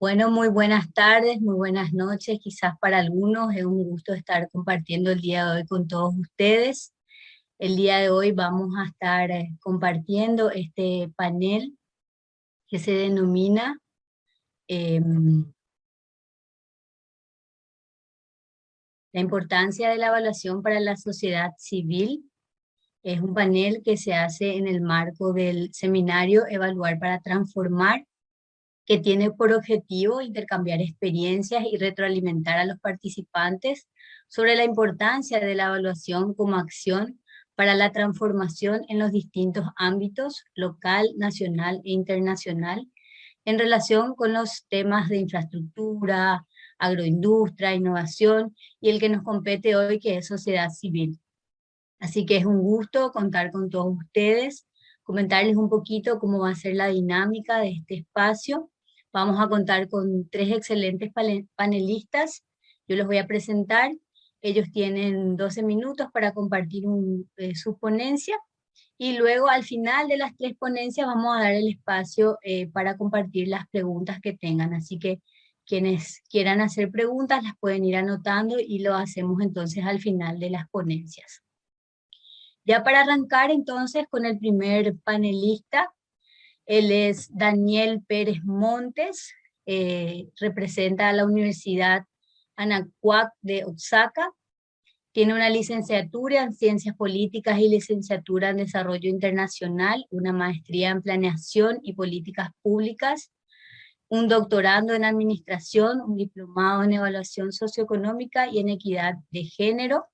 Bueno, muy buenas tardes, muy buenas noches, quizás para algunos es un gusto estar compartiendo el día de hoy con todos ustedes. El día de hoy vamos a estar compartiendo este panel que se denomina La importancia de la evaluación para la sociedad civil. Es un panel que se hace en el marco del seminario Evaluar para Transformar, que tiene por objetivo intercambiar experiencias y retroalimentar a los participantes sobre la importancia de la evaluación como acción para la transformación en los distintos ámbitos local, nacional e internacional en relación con los temas de infraestructura, agroindustria, innovación y el que nos compete hoy, que es sociedad civil. Así que es un gusto contar con todos ustedes, comentarles un poquito cómo va a ser la dinámica de este espacio. Vamos a contar con tres excelentes panelistas. Yo los voy a presentar. Ellos tienen 12 minutos para compartir su ponencia. Y luego al final de las tres ponencias vamos a dar el espacio para compartir las preguntas que tengan. Así que quienes quieran hacer preguntas las pueden ir anotando y lo hacemos entonces al final de las ponencias. Ya para arrancar entonces con el primer panelista, él es Daniel Pérez Montes, representa a la Universidad Anahuac de Oaxaca, tiene una licenciatura en Ciencias Políticas y licenciatura en Desarrollo Internacional, una maestría en Planeación y Políticas Públicas, un doctorado en Administración, un diplomado en Evaluación Socioeconómica y en Equidad de Género.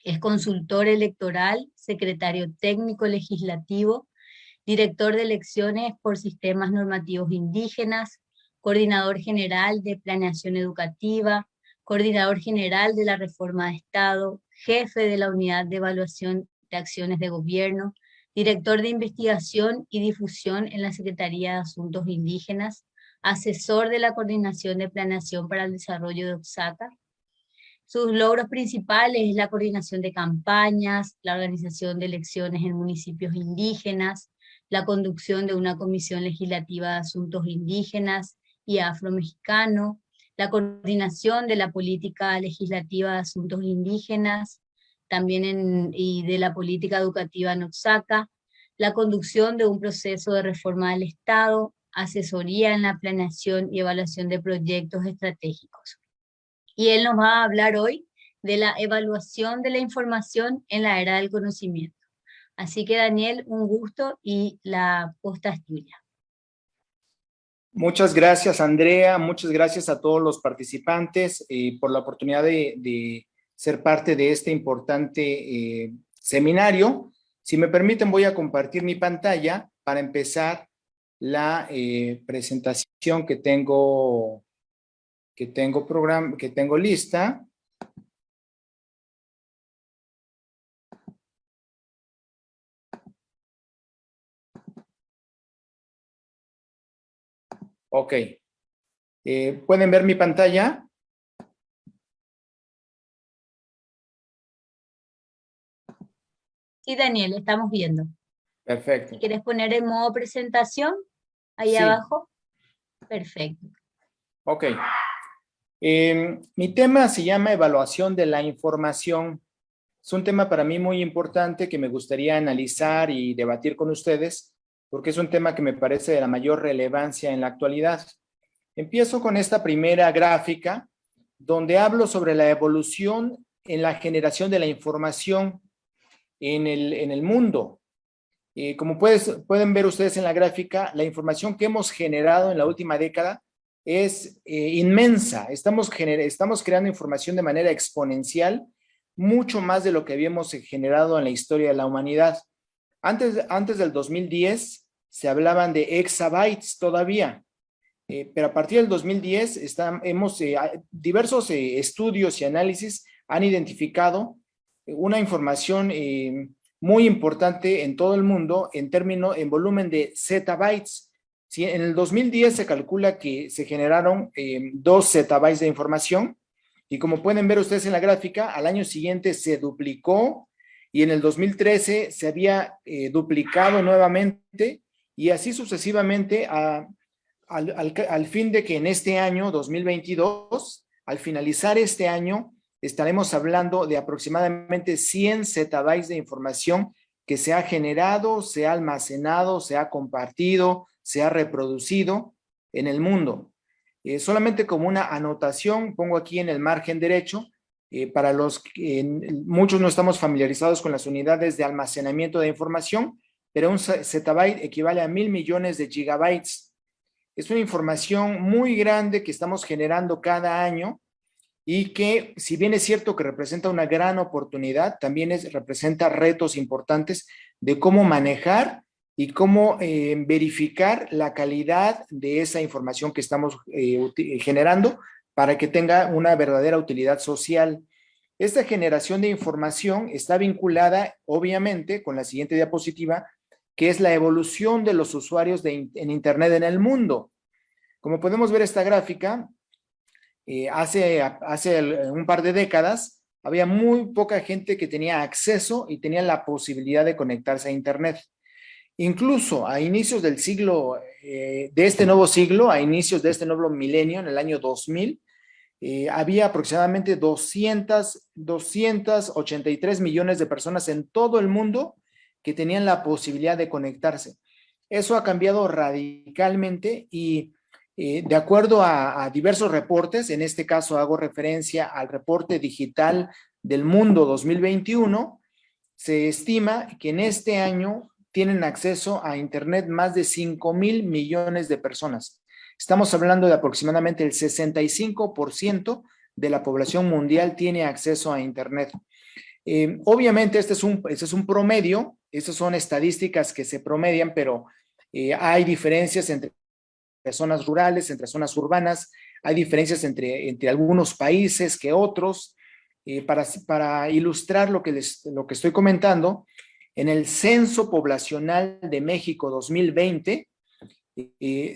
Es consultor electoral, secretario técnico legislativo, director de elecciones por sistemas normativos indígenas, coordinador general de planeación educativa, coordinador general de la reforma de Estado, jefe de la unidad de evaluación de acciones de gobierno, director de investigación y difusión en la Secretaría de Asuntos Indígenas, asesor de la Coordinación de Planeación para el Desarrollo de Oaxaca. Sus logros principales es la coordinación de campañas, la organización de elecciones en municipios indígenas, la conducción de una comisión legislativa de asuntos indígenas y afromexicano, la coordinación de la política legislativa de asuntos indígenas, también y de la política educativa en Oaxaca, la conducción de un proceso de reforma del Estado, asesoría en la planeación y evaluación de proyectos estratégicos. Y él nos va a hablar hoy de la evaluación de la información en la era del conocimiento. Así que Daniel, un gusto y la posta es tuya. Muchas gracias, Andrea. Muchas gracias a todos los participantes por la oportunidad de ser parte de este importante seminario. Si me permiten, voy a compartir mi pantalla para empezar la presentación que tengo lista. Ok. ¿Pueden ver mi pantalla? Sí, Daniel, estamos viendo. Perfecto. ¿Quieres poner en modo presentación? Ahí sí. abajo. Perfecto. Ok. Mi tema se llama evaluación de la información. Es un tema para mí muy importante que me gustaría analizar y debatir con ustedes, porque es un tema que me parece de la mayor relevancia en la actualidad. Empiezo con esta primera gráfica, donde hablo sobre la evolución en la generación de la información en el mundo. Como pueden ver ustedes en la gráfica, la información que hemos generado en la última década es inmensa. Estamos creando información de manera exponencial, mucho más de lo que habíamos generado en la historia de la humanidad. Antes del 2010 se hablaban de exabytes todavía, pero a partir del 2010 diversos estudios y análisis han identificado una información muy importante en todo el mundo en volumen de zettabytes. ¿Sí? En el 2010 se calcula que se generaron 2 zettabytes de información, y como pueden ver ustedes en la gráfica, al año siguiente se duplicó, y en el 2013 se había duplicado nuevamente, y así sucesivamente al fin de que en este año 2022, al finalizar este año, estaremos hablando de aproximadamente 100 zettabytes de información que se ha generado, se ha almacenado, se ha compartido, se ha reproducido en el mundo. Solamente como una anotación, pongo aquí en el margen derecho, para los que muchos no estamos familiarizados con las unidades de almacenamiento de información, pero un zettabyte equivale a 1,000 millones de gigabytes. Es una información muy grande que estamos generando cada año y que, si bien es cierto que representa una gran oportunidad, también representa retos importantes de cómo manejar y cómo verificar la calidad de esa información que estamos generando para que tenga una verdadera utilidad social. Esta generación de información está vinculada, obviamente, con la siguiente diapositiva, que es la evolución de los usuarios en Internet en el mundo. Como podemos ver esta gráfica, hace un par de décadas había muy poca gente que tenía acceso y tenía la posibilidad de conectarse a Internet. Incluso a inicios del siglo, de este nuevo siglo, a inicios de este nuevo milenio, en el año 2000, había aproximadamente 283 millones de personas en todo el mundo que tenían la posibilidad de conectarse. Eso ha cambiado radicalmente y de acuerdo a diversos reportes, en este caso hago referencia al reporte digital del mundo 2021, se estima que en este año tienen acceso a Internet más de 5,000 millones de personas. Estamos hablando de aproximadamente el 65% de la población mundial tiene acceso a Internet. Obviamente este es un promedio, estas son estadísticas que se promedian, pero hay diferencias entre zonas rurales, entre zonas urbanas, hay diferencias entre algunos países que otros. Para ilustrar lo que estoy comentando, en el Censo Poblacional de México 2020,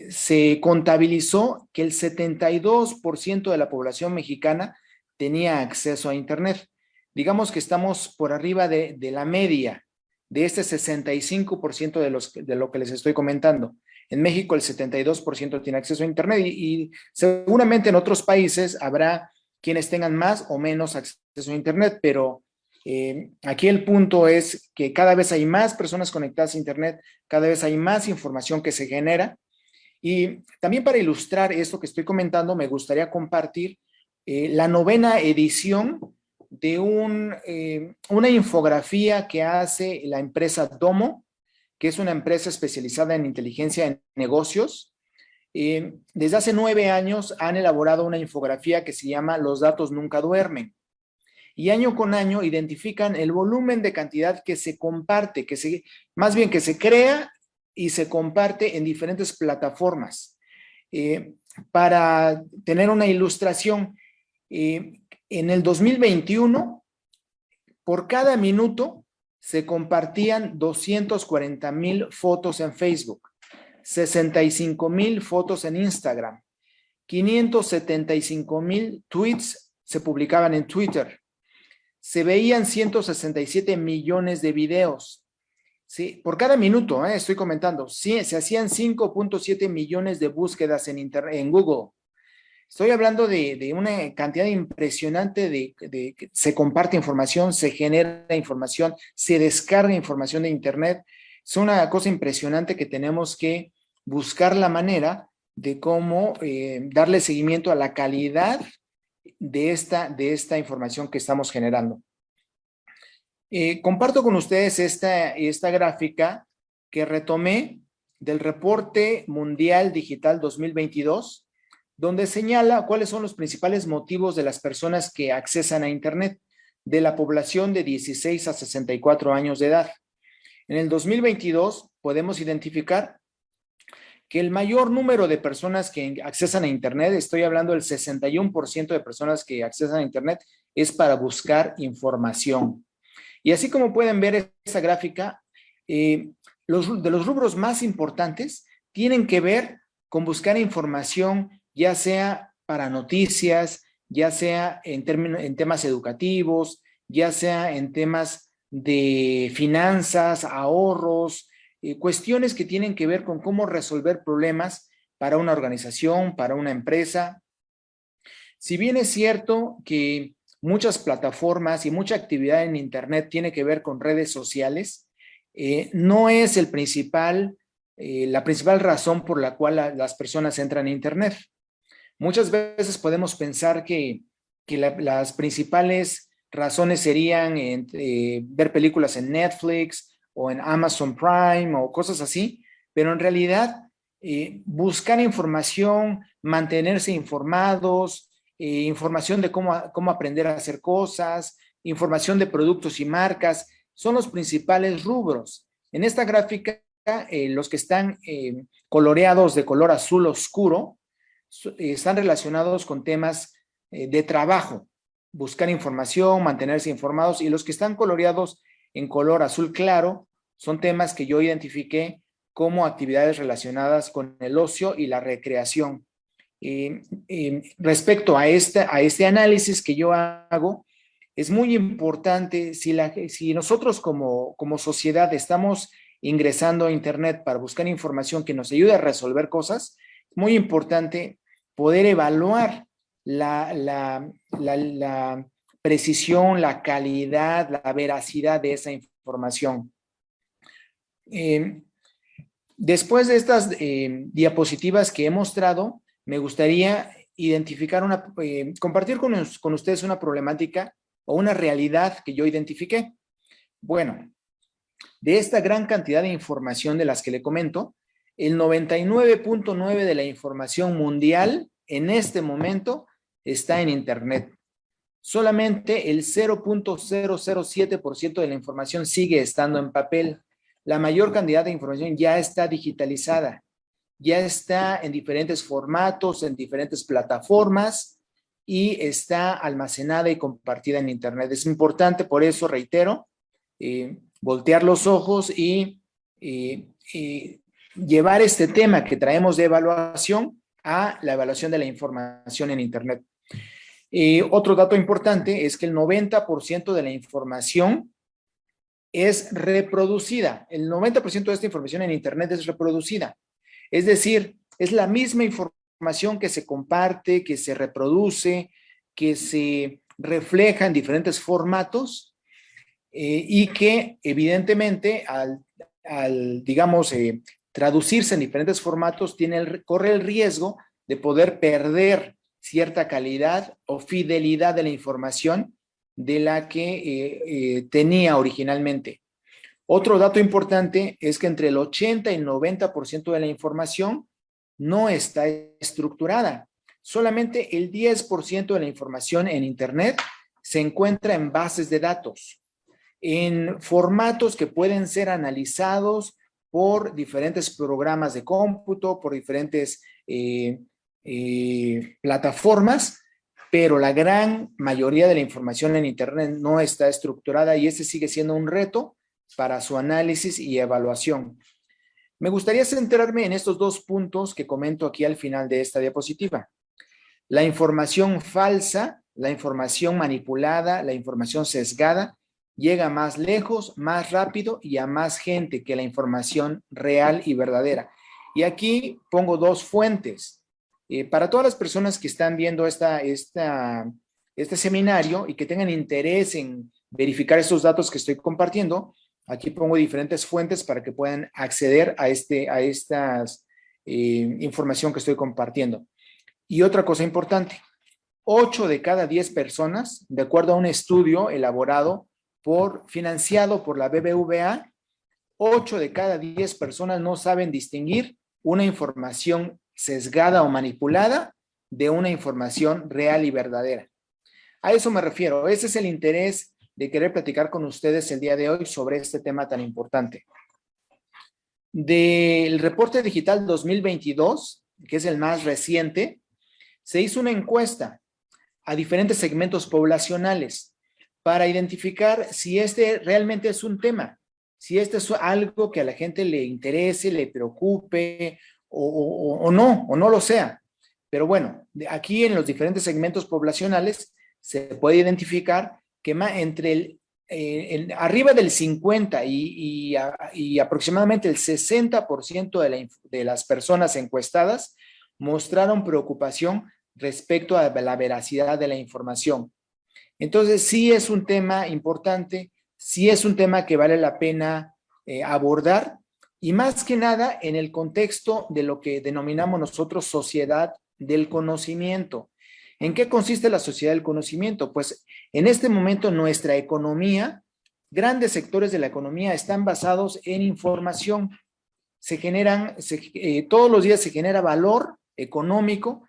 se contabilizó que el 72% de la población mexicana tenía acceso a Internet. Digamos que estamos por arriba de la media de este 65% de lo que les estoy comentando. En México el 72% tiene acceso a Internet y seguramente en otros países habrá quienes tengan más o menos acceso a Internet, pero aquí el punto es que cada vez hay más personas conectadas a Internet, cada vez hay más información que se genera. Y también para ilustrar esto que estoy comentando, me gustaría compartir la 9ª edición de una infografía que hace la empresa Domo, que es una empresa especializada en inteligencia en negocios. Desde hace 9 años han elaborado una infografía que se llama Los datos nunca duermen. Y año con año identifican el volumen de cantidad que se comparte, más bien que se crea y se comparte en diferentes plataformas. Para tener una ilustración, en el 2021, por cada minuto se compartían 240,000 fotos en Facebook, 65,000 fotos en Instagram, 575,000 tweets se publicaban en Twitter, se veían 167 millones de videos. Sí, por cada minuto, estoy comentando, sí, se hacían 5.7 millones de búsquedas en Google. Estoy hablando de una cantidad impresionante de se comparte información, se genera información, se descarga información de Internet. Es una cosa impresionante que tenemos que buscar la manera de cómo darle seguimiento a la calidad de esta información que estamos generando. Comparto con ustedes esta gráfica que retomé del reporte mundial digital 2022, donde señala cuáles son los principales motivos de las personas que accesan a Internet de la población de 16 a 64 años de edad. En el 2022 podemos identificar que el mayor número de personas que accesan a Internet, estoy hablando del 61% de personas que accesan a Internet, es para buscar información. Y así como pueden ver esta gráfica, de los rubros más importantes tienen que ver con buscar información, ya sea para noticias, ya sea en temas educativos, ya sea en temas de finanzas, ahorros, cuestiones que tienen que ver con cómo resolver problemas para una organización, para una empresa. Si bien es cierto que muchas plataformas y mucha actividad en Internet tiene que ver con redes sociales, no es la principal razón por la cual las personas entran a Internet. Muchas veces podemos pensar que las principales razones serían ver películas en Netflix o en Amazon Prime o cosas así, pero en realidad buscar información, mantenerse informados, información de cómo aprender a hacer cosas, información de productos y marcas, son los principales rubros. En esta gráfica, los que están coloreados de color azul oscuro, están relacionados con temas de trabajo, buscar información, mantenerse informados, y los que están coloreados en color azul claro son temas que yo identifiqué como actividades relacionadas con el ocio y la recreación. Respecto a este análisis que yo hago, es muy importante si nosotros como sociedad estamos ingresando a Internet para buscar información que nos ayude a resolver cosas, es muy importante poder evaluar la precisión, la calidad, la veracidad de esa información. Después de estas diapositivas que he mostrado, me gustaría compartir con ustedes una problemática o una realidad que yo identifiqué. Bueno, de esta gran cantidad de información de las que le comento, el 99.9% de la información mundial en este momento está en Internet. Solamente el 0.007% de la información sigue estando en papel. La mayor cantidad de información ya está digitalizada, ya está en diferentes formatos, en diferentes plataformas y está almacenada y compartida en Internet. Es importante, por eso reitero, voltear los ojos y llevar este tema que traemos de evaluación a la evaluación de la información en Internet. Otro dato importante es que el 90% de la información es reproducida. El 90% de esta información en Internet es reproducida. Es decir, es la misma información que se comparte, que se reproduce, que se refleja en diferentes formatos y que evidentemente digamos, traducirse en diferentes formatos corre el riesgo de poder perder cierta calidad o fidelidad de la información de la que tenía originalmente. Otro dato importante es que entre el 80 y el 90% de la información no está estructurada. Solamente el 10% de la información en Internet se encuentra en bases de datos, en formatos que pueden ser analizados por diferentes programas de cómputo, por diferentes plataformas, pero la gran mayoría de la información en Internet no está estructurada y ese sigue siendo un reto para su análisis y evaluación. Me gustaría centrarme en estos dos puntos que comento aquí al final de esta diapositiva. La información falsa, la información manipulada, la información sesgada, llega más lejos, más rápido y a más gente que la información real y verdadera. Y aquí pongo dos fuentes. Para todas las personas que están viendo este seminario y que tengan interés en verificar estos datos que estoy compartiendo, aquí pongo diferentes fuentes para que puedan acceder a esta información que estoy compartiendo. Y otra cosa importante, 8 de cada 10 personas, de acuerdo a un estudio financiado por la BBVA, 8 de cada 10 personas no saben distinguir una información sesgada o manipulada de una información real y verdadera. A eso me refiero. Ese es el interés de querer platicar con ustedes el día de hoy sobre este tema tan importante. Del reporte digital 2022, que es el más reciente, se hizo una encuesta a diferentes segmentos poblacionales para identificar si este realmente es un tema, si este es algo que a la gente le interese, le preocupe o no lo sea. Pero bueno, aquí en los diferentes segmentos poblacionales se puede identificar que entre arriba del 50 y aproximadamente el 60% de las personas encuestadas mostraron preocupación respecto a la veracidad de la información. Entonces, sí es un tema importante, sí es un tema que vale la pena abordar, y más que nada en el contexto de lo que denominamos nosotros sociedad del conocimiento. ¿En qué consiste la sociedad del conocimiento? Pues en este momento nuestra economía, grandes sectores de la economía están basados en información. Todos los días se genera valor económico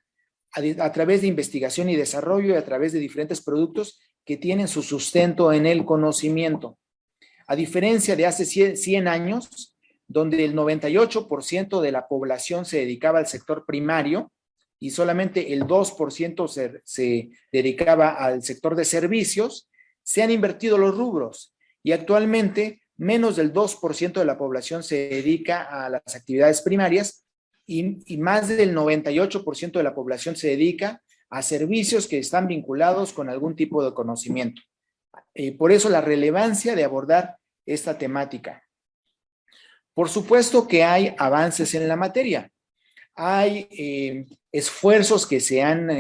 a través de investigación y desarrollo y a través de diferentes productos que tienen su sustento en el conocimiento. A diferencia de hace 100 años, donde el 98% de la población se dedicaba al sector primario y solamente el 2% se dedicaba al sector de servicios, se han invertido los rubros y actualmente menos del 2% de la población se dedica a las actividades primarias y más del 98% de la población se dedica a servicios que están vinculados con algún tipo de conocimiento. Por eso la relevancia de abordar esta temática. Por supuesto que hay avances en la materia. Hay esfuerzos que se han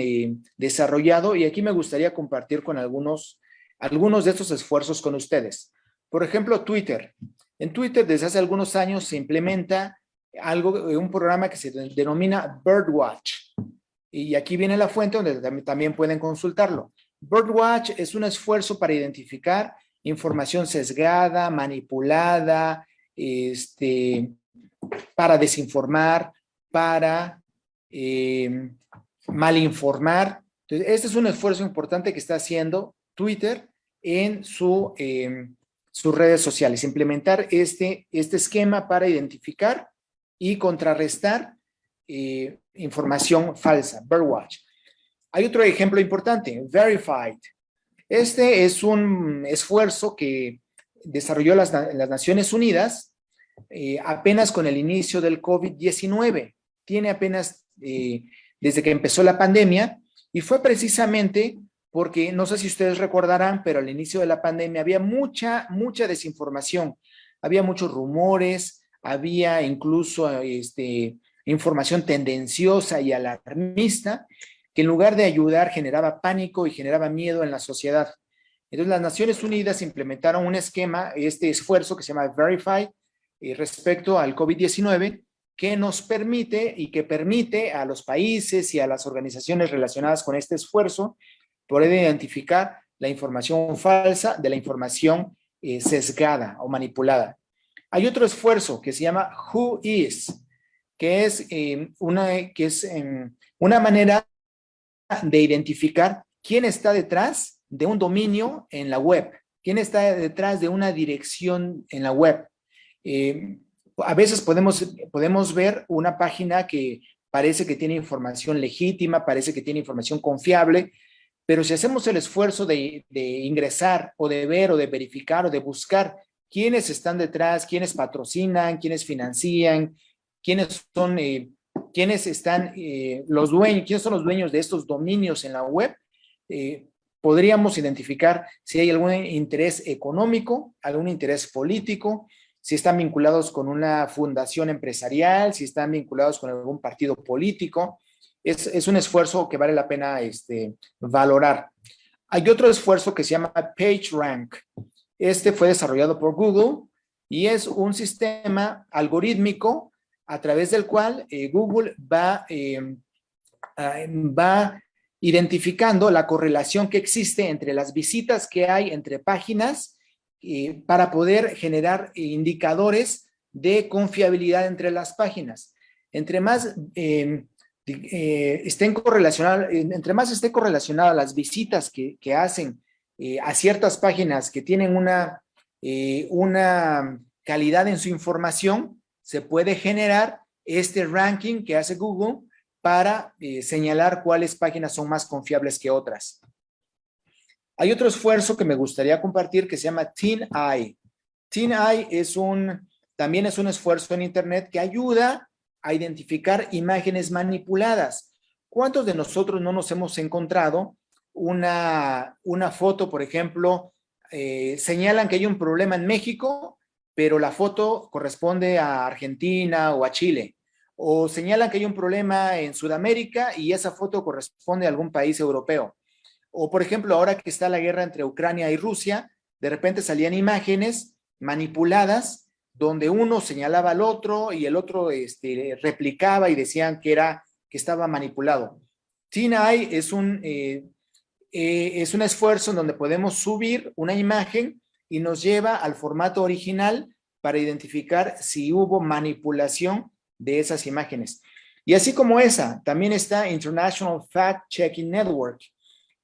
desarrollado y aquí me gustaría compartir con algunos de estos esfuerzos con ustedes. Por ejemplo, Twitter. En Twitter desde hace algunos años se implementa un programa que se denomina Birdwatch. Y aquí viene la fuente donde también pueden consultarlo. Birdwatch es un esfuerzo para identificar información sesgada, manipulada, para desinformar, para malinformar. Entonces, este es un esfuerzo importante que está haciendo Twitter en sus redes sociales, implementar este esquema para identificar y contrarrestar información falsa, Birdwatch. Hay otro ejemplo importante, Verified. Este es un esfuerzo que desarrolló las Naciones Unidas apenas con el inicio del COVID-19. Tiene apenas desde que empezó la pandemia y fue precisamente porque, no sé si ustedes recordarán, pero al inicio de la pandemia había mucha desinformación, había muchos rumores, había incluso información tendenciosa y alarmista que en lugar de ayudar generaba pánico y generaba miedo en la sociedad. Entonces las Naciones Unidas implementaron un esquema, este esfuerzo que se llama Verify respecto al COVID-19 que nos permite y que permite a los países y a las organizaciones relacionadas con este esfuerzo poder identificar la información falsa de la información sesgada o manipulada. Hay otro esfuerzo que se llama Who Is, que es una manera de identificar quién está detrás de un dominio en la web, quién está detrás de una dirección en la web. A veces podemos ver una página que parece que tiene información legítima, parece que tiene información confiable, pero si hacemos el esfuerzo de ingresar o de ver o de verificar o de buscar quiénes están detrás, quiénes patrocinan, quiénes financian, quiénes son los dueños de estos dominios en la web, podríamos identificar si hay algún interés económico, algún interés político, si están vinculados con una fundación empresarial, si están vinculados con algún partido político. Es un esfuerzo que vale la pena valorar. Hay otro esfuerzo que se llama PageRank. Este fue desarrollado por Google y es un sistema algorítmico a través del cual Google va identificando la correlación que existe entre las visitas que hay entre páginas para poder generar indicadores de confiabilidad entre las páginas. Entre más esté correlacionada las visitas que hacen a ciertas páginas que tienen una calidad en su información, se puede generar este ranking que hace Google para señalar cuáles páginas son más confiables que otras. Hay otro esfuerzo que me gustaría compartir que se llama TinEye. TinEye también es un esfuerzo en Internet que ayuda a identificar imágenes manipuladas. ¿Cuántos de nosotros no nos hemos encontrado una foto, por ejemplo, señalan que hay un problema en México, pero la foto corresponde a Argentina o a Chile. O señalan que hay un problema en Sudamérica y esa foto corresponde a algún país europeo. O, por ejemplo, ahora que está la guerra entre Ucrania y Rusia, de repente salían imágenes manipuladas donde uno señalaba al otro y el otro replicaba y decían que estaba manipulado. TinEye es un esfuerzo en donde podemos subir una imagen y nos lleva al formato original para identificar si hubo manipulación de esas imágenes. Y así como esa, también está International Fact Checking Network.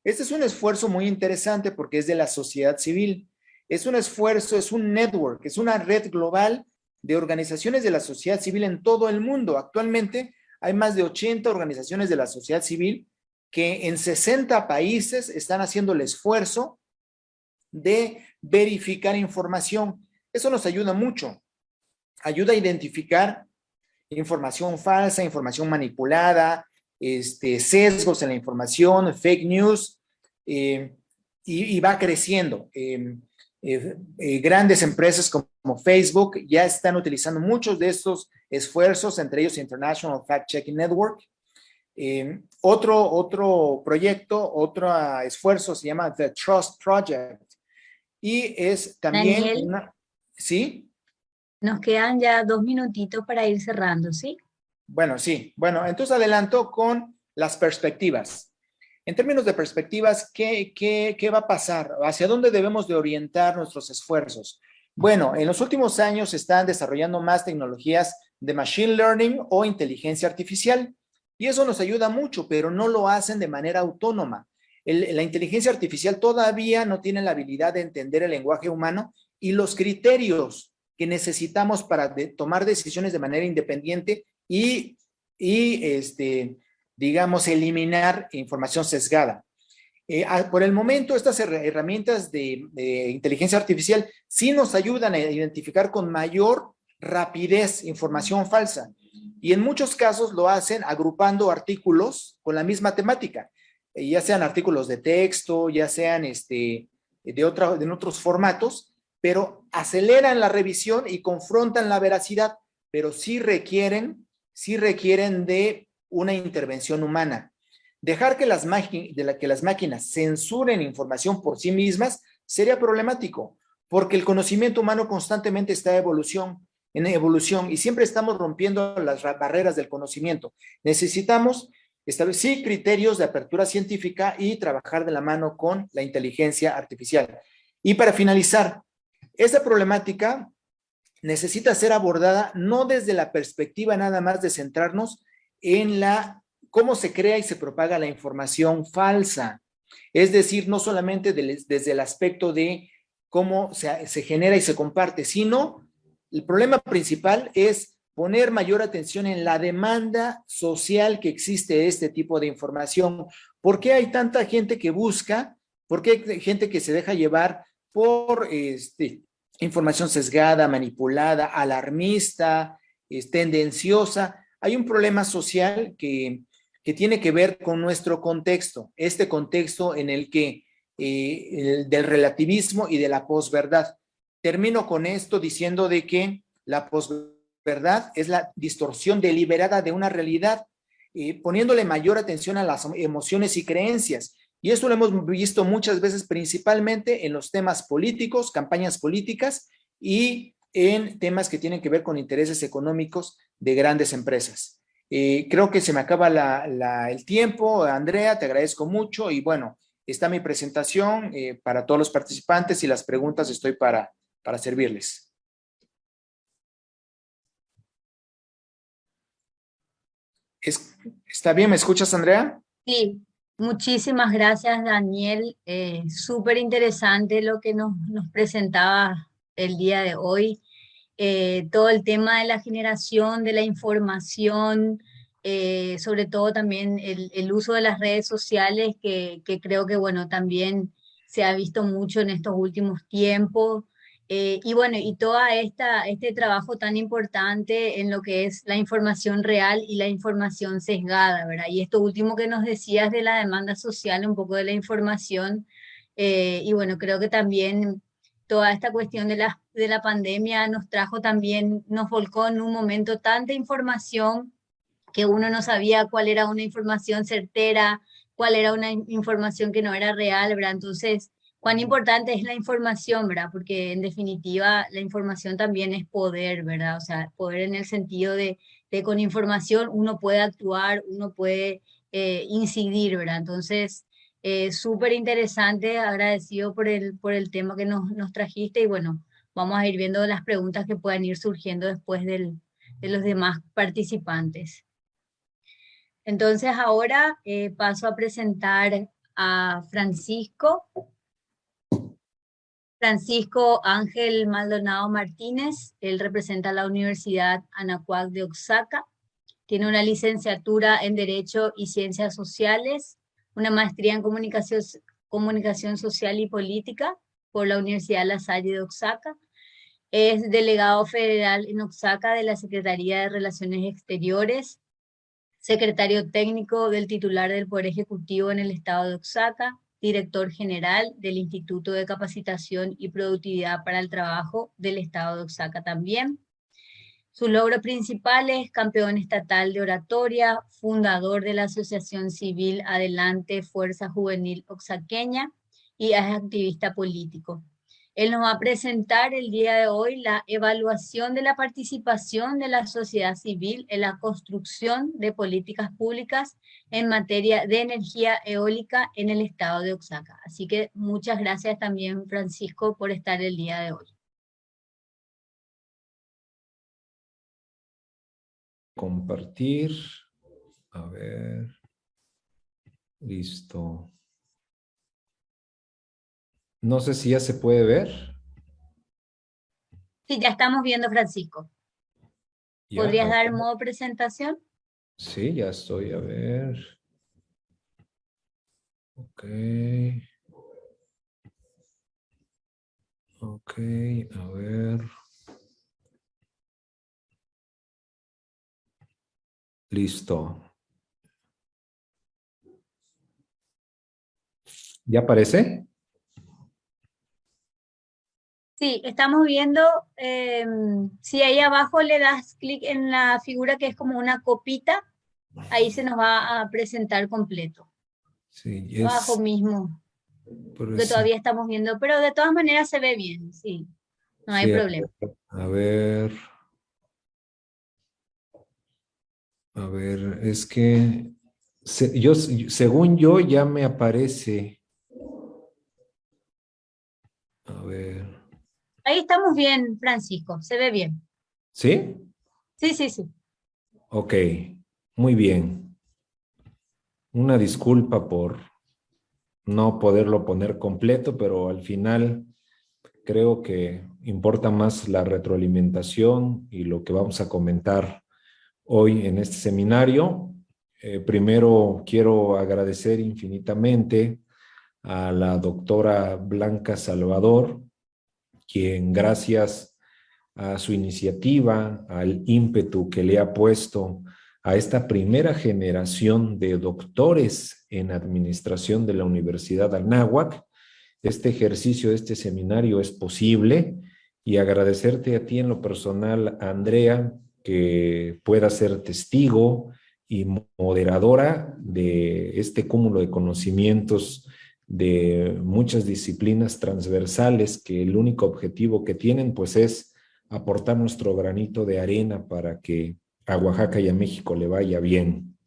Este es un esfuerzo muy interesante porque es de la sociedad civil. Es un esfuerzo, es un network, es una red global de organizaciones de la sociedad civil en todo el mundo. Actualmente hay más de 80 organizaciones de la sociedad civil que en 60 países están haciendo el esfuerzo de verificar información. Eso nos ayuda mucho. Ayuda a identificar información falsa, información manipulada, sesgos en la información, fake news, y va creciendo. Grandes empresas como Facebook ya están utilizando muchos de estos esfuerzos, entre ellos International Fact Checking Network. Otro proyecto, otro esfuerzo se llama The Trust Project y es también Daniel, ¿sí? nos quedan ya 2 minutitos para ir cerrando, ¿sí? Bueno, sí. Bueno, entonces adelanto con las perspectivas. En términos de perspectivas, ¿qué va a pasar? ¿Hacia dónde debemos de orientar nuestros esfuerzos? Bueno, en los últimos años se están desarrollando más tecnologías de machine learning o inteligencia artificial. Y eso nos ayuda mucho, pero no lo hacen de manera autónoma. La inteligencia artificial todavía no tiene la habilidad de entender el lenguaje humano y los criterios que necesitamos para tomar decisiones de manera independiente y digamos, eliminar información sesgada. Por el momento, estas herramientas de inteligencia artificial sí nos ayudan a identificar con mayor rapidez información falsa. Y en muchos casos lo hacen agrupando artículos con la misma temática, ya sean artículos de texto, ya sean en otros formatos, pero aceleran la revisión y confrontan la veracidad, pero sí requieren de una intervención humana. Dejar que las máquinas censuren información por sí mismas sería problemático, porque el conocimiento humano constantemente está en evolución y siempre estamos rompiendo las barreras del conocimiento. Necesitamos establecer criterios de apertura científica y trabajar de la mano con la inteligencia artificial. Y para finalizar, esta problemática necesita ser abordada no desde la perspectiva nada más de centrarnos en cómo se crea y se propaga la información falsa. Es decir, no solamente desde el aspecto de cómo se genera y se comparte, sino el problema principal es poner mayor atención en la demanda social que existe de este tipo de información. ¿Por qué hay tanta gente que busca? ¿Por qué hay gente que se deja llevar por información sesgada, manipulada, alarmista, tendenciosa? Hay un problema social que tiene que ver con nuestro contexto, este contexto en el que del relativismo y de la posverdad. Termino con esto diciendo de que la posverdad es la distorsión deliberada de una realidad, poniéndole mayor atención a las emociones y creencias. Y esto lo hemos visto muchas veces, principalmente en los temas políticos, campañas políticas y en temas que tienen que ver con intereses económicos de grandes empresas. Creo que se me acaba el tiempo. Andrea, te agradezco mucho y bueno, está mi presentación para todos los participantes y las preguntas estoy para servirles. ¿Está bien? ¿Me escuchas, Andrea? Sí, muchísimas gracias, Daniel. Súper interesante lo que nos presentaba el día de hoy. Todo el tema de la generación de la información, sobre todo también el uso de las redes sociales, que creo que, bueno, también se ha visto mucho en estos últimos tiempos. Y bueno, y toda este trabajo tan importante en lo que es la información real y la información sesgada, ¿verdad? Y esto último que nos decías de la demanda social, un poco de la información, Y bueno, creo que también toda esta cuestión de la pandemia nos trajo también, nos volcó en un momento tanta información que uno no sabía cuál era una información certera, cuál era una información que no era real, ¿verdad? Entonces, cuán importante es la información, ¿verdad? Porque en definitiva la información también es poder, ¿verdad? O sea, poder en el sentido de con información uno puede actuar, uno puede incidir, ¿verdad? Entonces, súper interesante, agradecido por el tema que nos trajiste y bueno, vamos a ir viendo las preguntas que puedan ir surgiendo después de los demás participantes. Entonces ahora paso a presentar a Francisco. Francisco Ángel Maldonado Martínez. Él representa la Universidad Anahuac de Oaxaca. Tiene una licenciatura en Derecho y Ciencias Sociales, una maestría en Comunicación Social y Política por la Universidad La Salle de Oaxaca. Es delegado federal en Oaxaca de la Secretaría de Relaciones Exteriores, secretario técnico del titular del Poder Ejecutivo en el estado de Oaxaca, director general del Instituto de Capacitación y Productividad para el Trabajo del estado de Oaxaca también. Su logro principal es campeón estatal de oratoria, fundador de la Asociación Civil Adelante Fuerza Juvenil Oaxaqueña y es activista político. Él nos va a presentar el día de hoy la evaluación de la participación de la sociedad civil en la construcción de políticas públicas en materia de energía eólica en el estado de Oaxaca. Así que muchas gracias también, Francisco, por estar el día de hoy. Compartir. A ver. Listo. No sé si ya se puede ver. Sí, ya estamos viendo, Francisco. Ya, ¿Podrías dar modo presentación? sí, ya estoy. A ver. Ok. Ok, a ver. Listo. ¿Ya aparece? Sí, estamos viendo, si ahí abajo le das clic en la figura que es como una copita, ahí se nos va a presentar completo. Sí, Abajo es. mismo, que todavía estamos viendo, pero de todas maneras se ve bien, sí, no hay Sí, problema. a ver. A ver, es que según yo ya me aparece. A ver. Ahí estamos bien, Francisco, se ve bien. ¿Sí? Sí, sí, sí. Ok, muy bien. Una disculpa por no poderlo poner completo, pero al final creo que importa más la retroalimentación y lo que vamos a comentar hoy en este seminario. Primero quiero agradecer infinitamente a la doctora Blanca Salvador, quien gracias a su iniciativa, al ímpetu que le ha puesto a esta primera generación de doctores en administración de la Universidad Anáhuac, este ejercicio, este seminario es posible, y agradecerte a ti en lo personal, Andrea, que pueda ser testigo y moderadora de este cúmulo de conocimientos de muchas disciplinas transversales que el único objetivo que tienen pues es aportar nuestro granito de arena para que a Oaxaca y a México le vaya bien.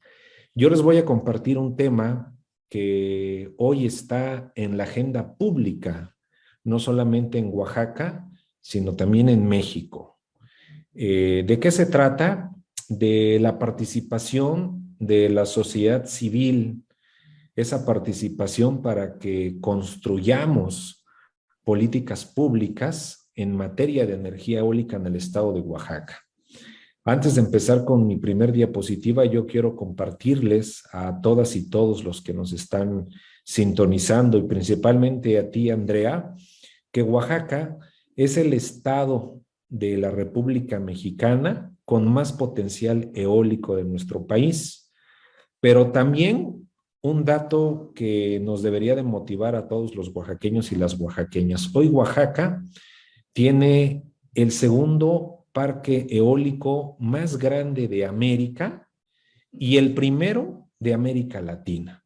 Yo les voy a compartir un tema que hoy está en la agenda pública, no solamente en Oaxaca, sino también en México. ¿De qué se trata? De la participación de la sociedad civil, esa participación para que construyamos políticas públicas en materia de energía eólica en el estado de Oaxaca. Antes de empezar con mi primer diapositiva, yo quiero compartirles a todas y todos los que nos están sintonizando y principalmente a ti, Andrea, que Oaxaca es el estado de la República Mexicana con más potencial eólico de nuestro país, pero también un dato que nos debería de motivar a todos los oaxaqueños y las oaxaqueñas. Hoy Oaxaca tiene el segundo parque eólico más grande de América y el primero de América Latina.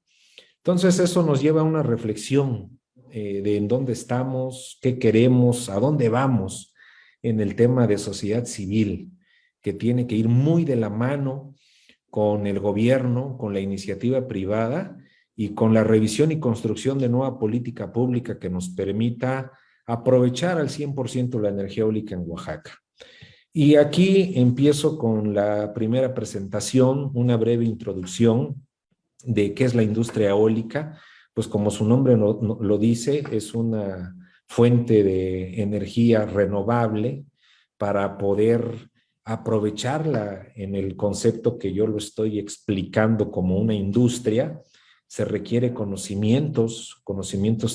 Entonces eso nos lleva a una reflexión de en dónde estamos, qué queremos, a dónde vamos en el tema de sociedad civil, que tiene que ir muy de la mano con el gobierno, con la iniciativa privada y con la revisión y construcción de nueva política pública que nos permita aprovechar al 100% la energía eólica en Oaxaca. Y aquí empiezo con la primera presentación, una breve introducción de qué es la industria eólica. Pues como su nombre lo dice, es una fuente de energía renovable para poder aprovecharla en el concepto que yo lo estoy explicando como una industria. Se requiere conocimientos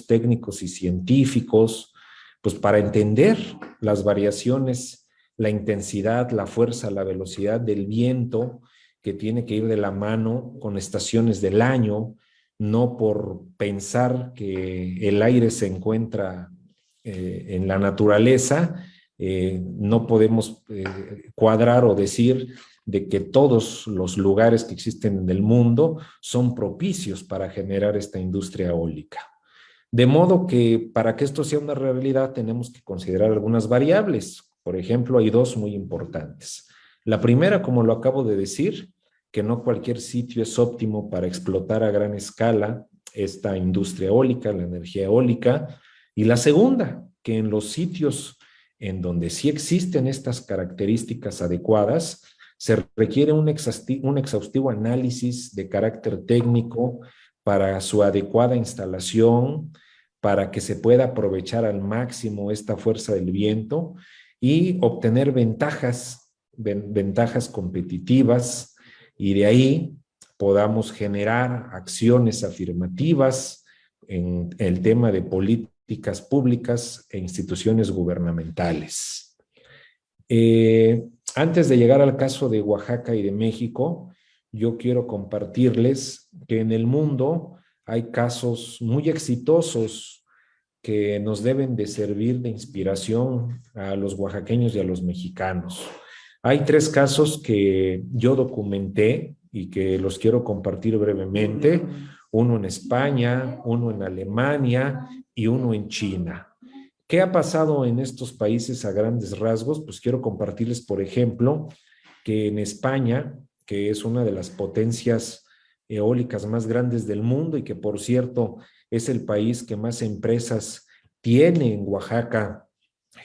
técnicos y científicos, pues para entender las variaciones, la intensidad, la fuerza, la velocidad del viento, que tiene que ir de la mano con estaciones del año, no por pensar que el aire se encuentra en la naturaleza, no podemos cuadrar o decir de que todos los lugares que existen en el mundo son propicios para generar esta industria eólica. De modo que para que esto sea una realidad tenemos que considerar algunas variables. Por ejemplo, hay dos muy importantes. La primera, como lo acabo de decir, que no cualquier sitio es óptimo para explotar a gran escala esta industria eólica, la energía eólica. Y la segunda, que en los sitios en donde sí existen estas características adecuadas, se requiere un exhaustivo análisis de carácter técnico para su adecuada instalación, para que se pueda aprovechar al máximo esta fuerza del viento y obtener ventajas competitivas, y de ahí podamos generar acciones afirmativas en el tema de políticas públicas e instituciones gubernamentales. Antes de llegar al caso de Oaxaca y de México, yo quiero compartirles que en el mundo hay casos muy exitosos que nos deben de servir de inspiración a los oaxaqueños y a los mexicanos. Hay 3 casos que yo documenté y que los quiero compartir brevemente. Uno en España, uno en Alemania y uno en China. ¿Qué ha pasado en estos países a grandes rasgos? Pues quiero compartirles, por ejemplo, que en España, que es una de las potencias eólicas más grandes del mundo y que, por cierto, es el país que más empresas tiene en Oaxaca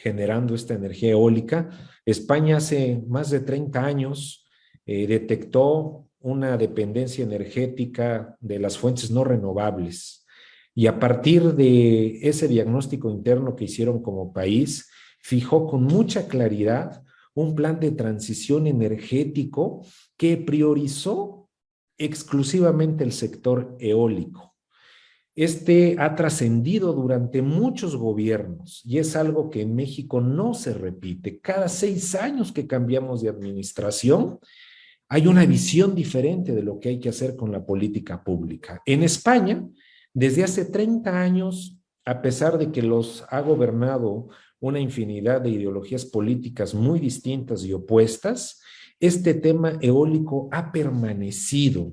generando esta energía eólica. España hace más de 30 años detectó una dependencia energética de las fuentes no renovables. Y a partir de ese diagnóstico interno que hicieron como país, fijó con mucha claridad un plan de transición energético que priorizó exclusivamente el sector eólico. Este ha trascendido durante muchos gobiernos y es algo que en México no se repite. Cada 6 años que cambiamos de administración, hay una visión diferente de lo que hay que hacer con la política pública. En España, desde hace 30 años, a pesar de que los ha gobernado una infinidad de ideologías políticas muy distintas y opuestas, este tema eólico ha permanecido,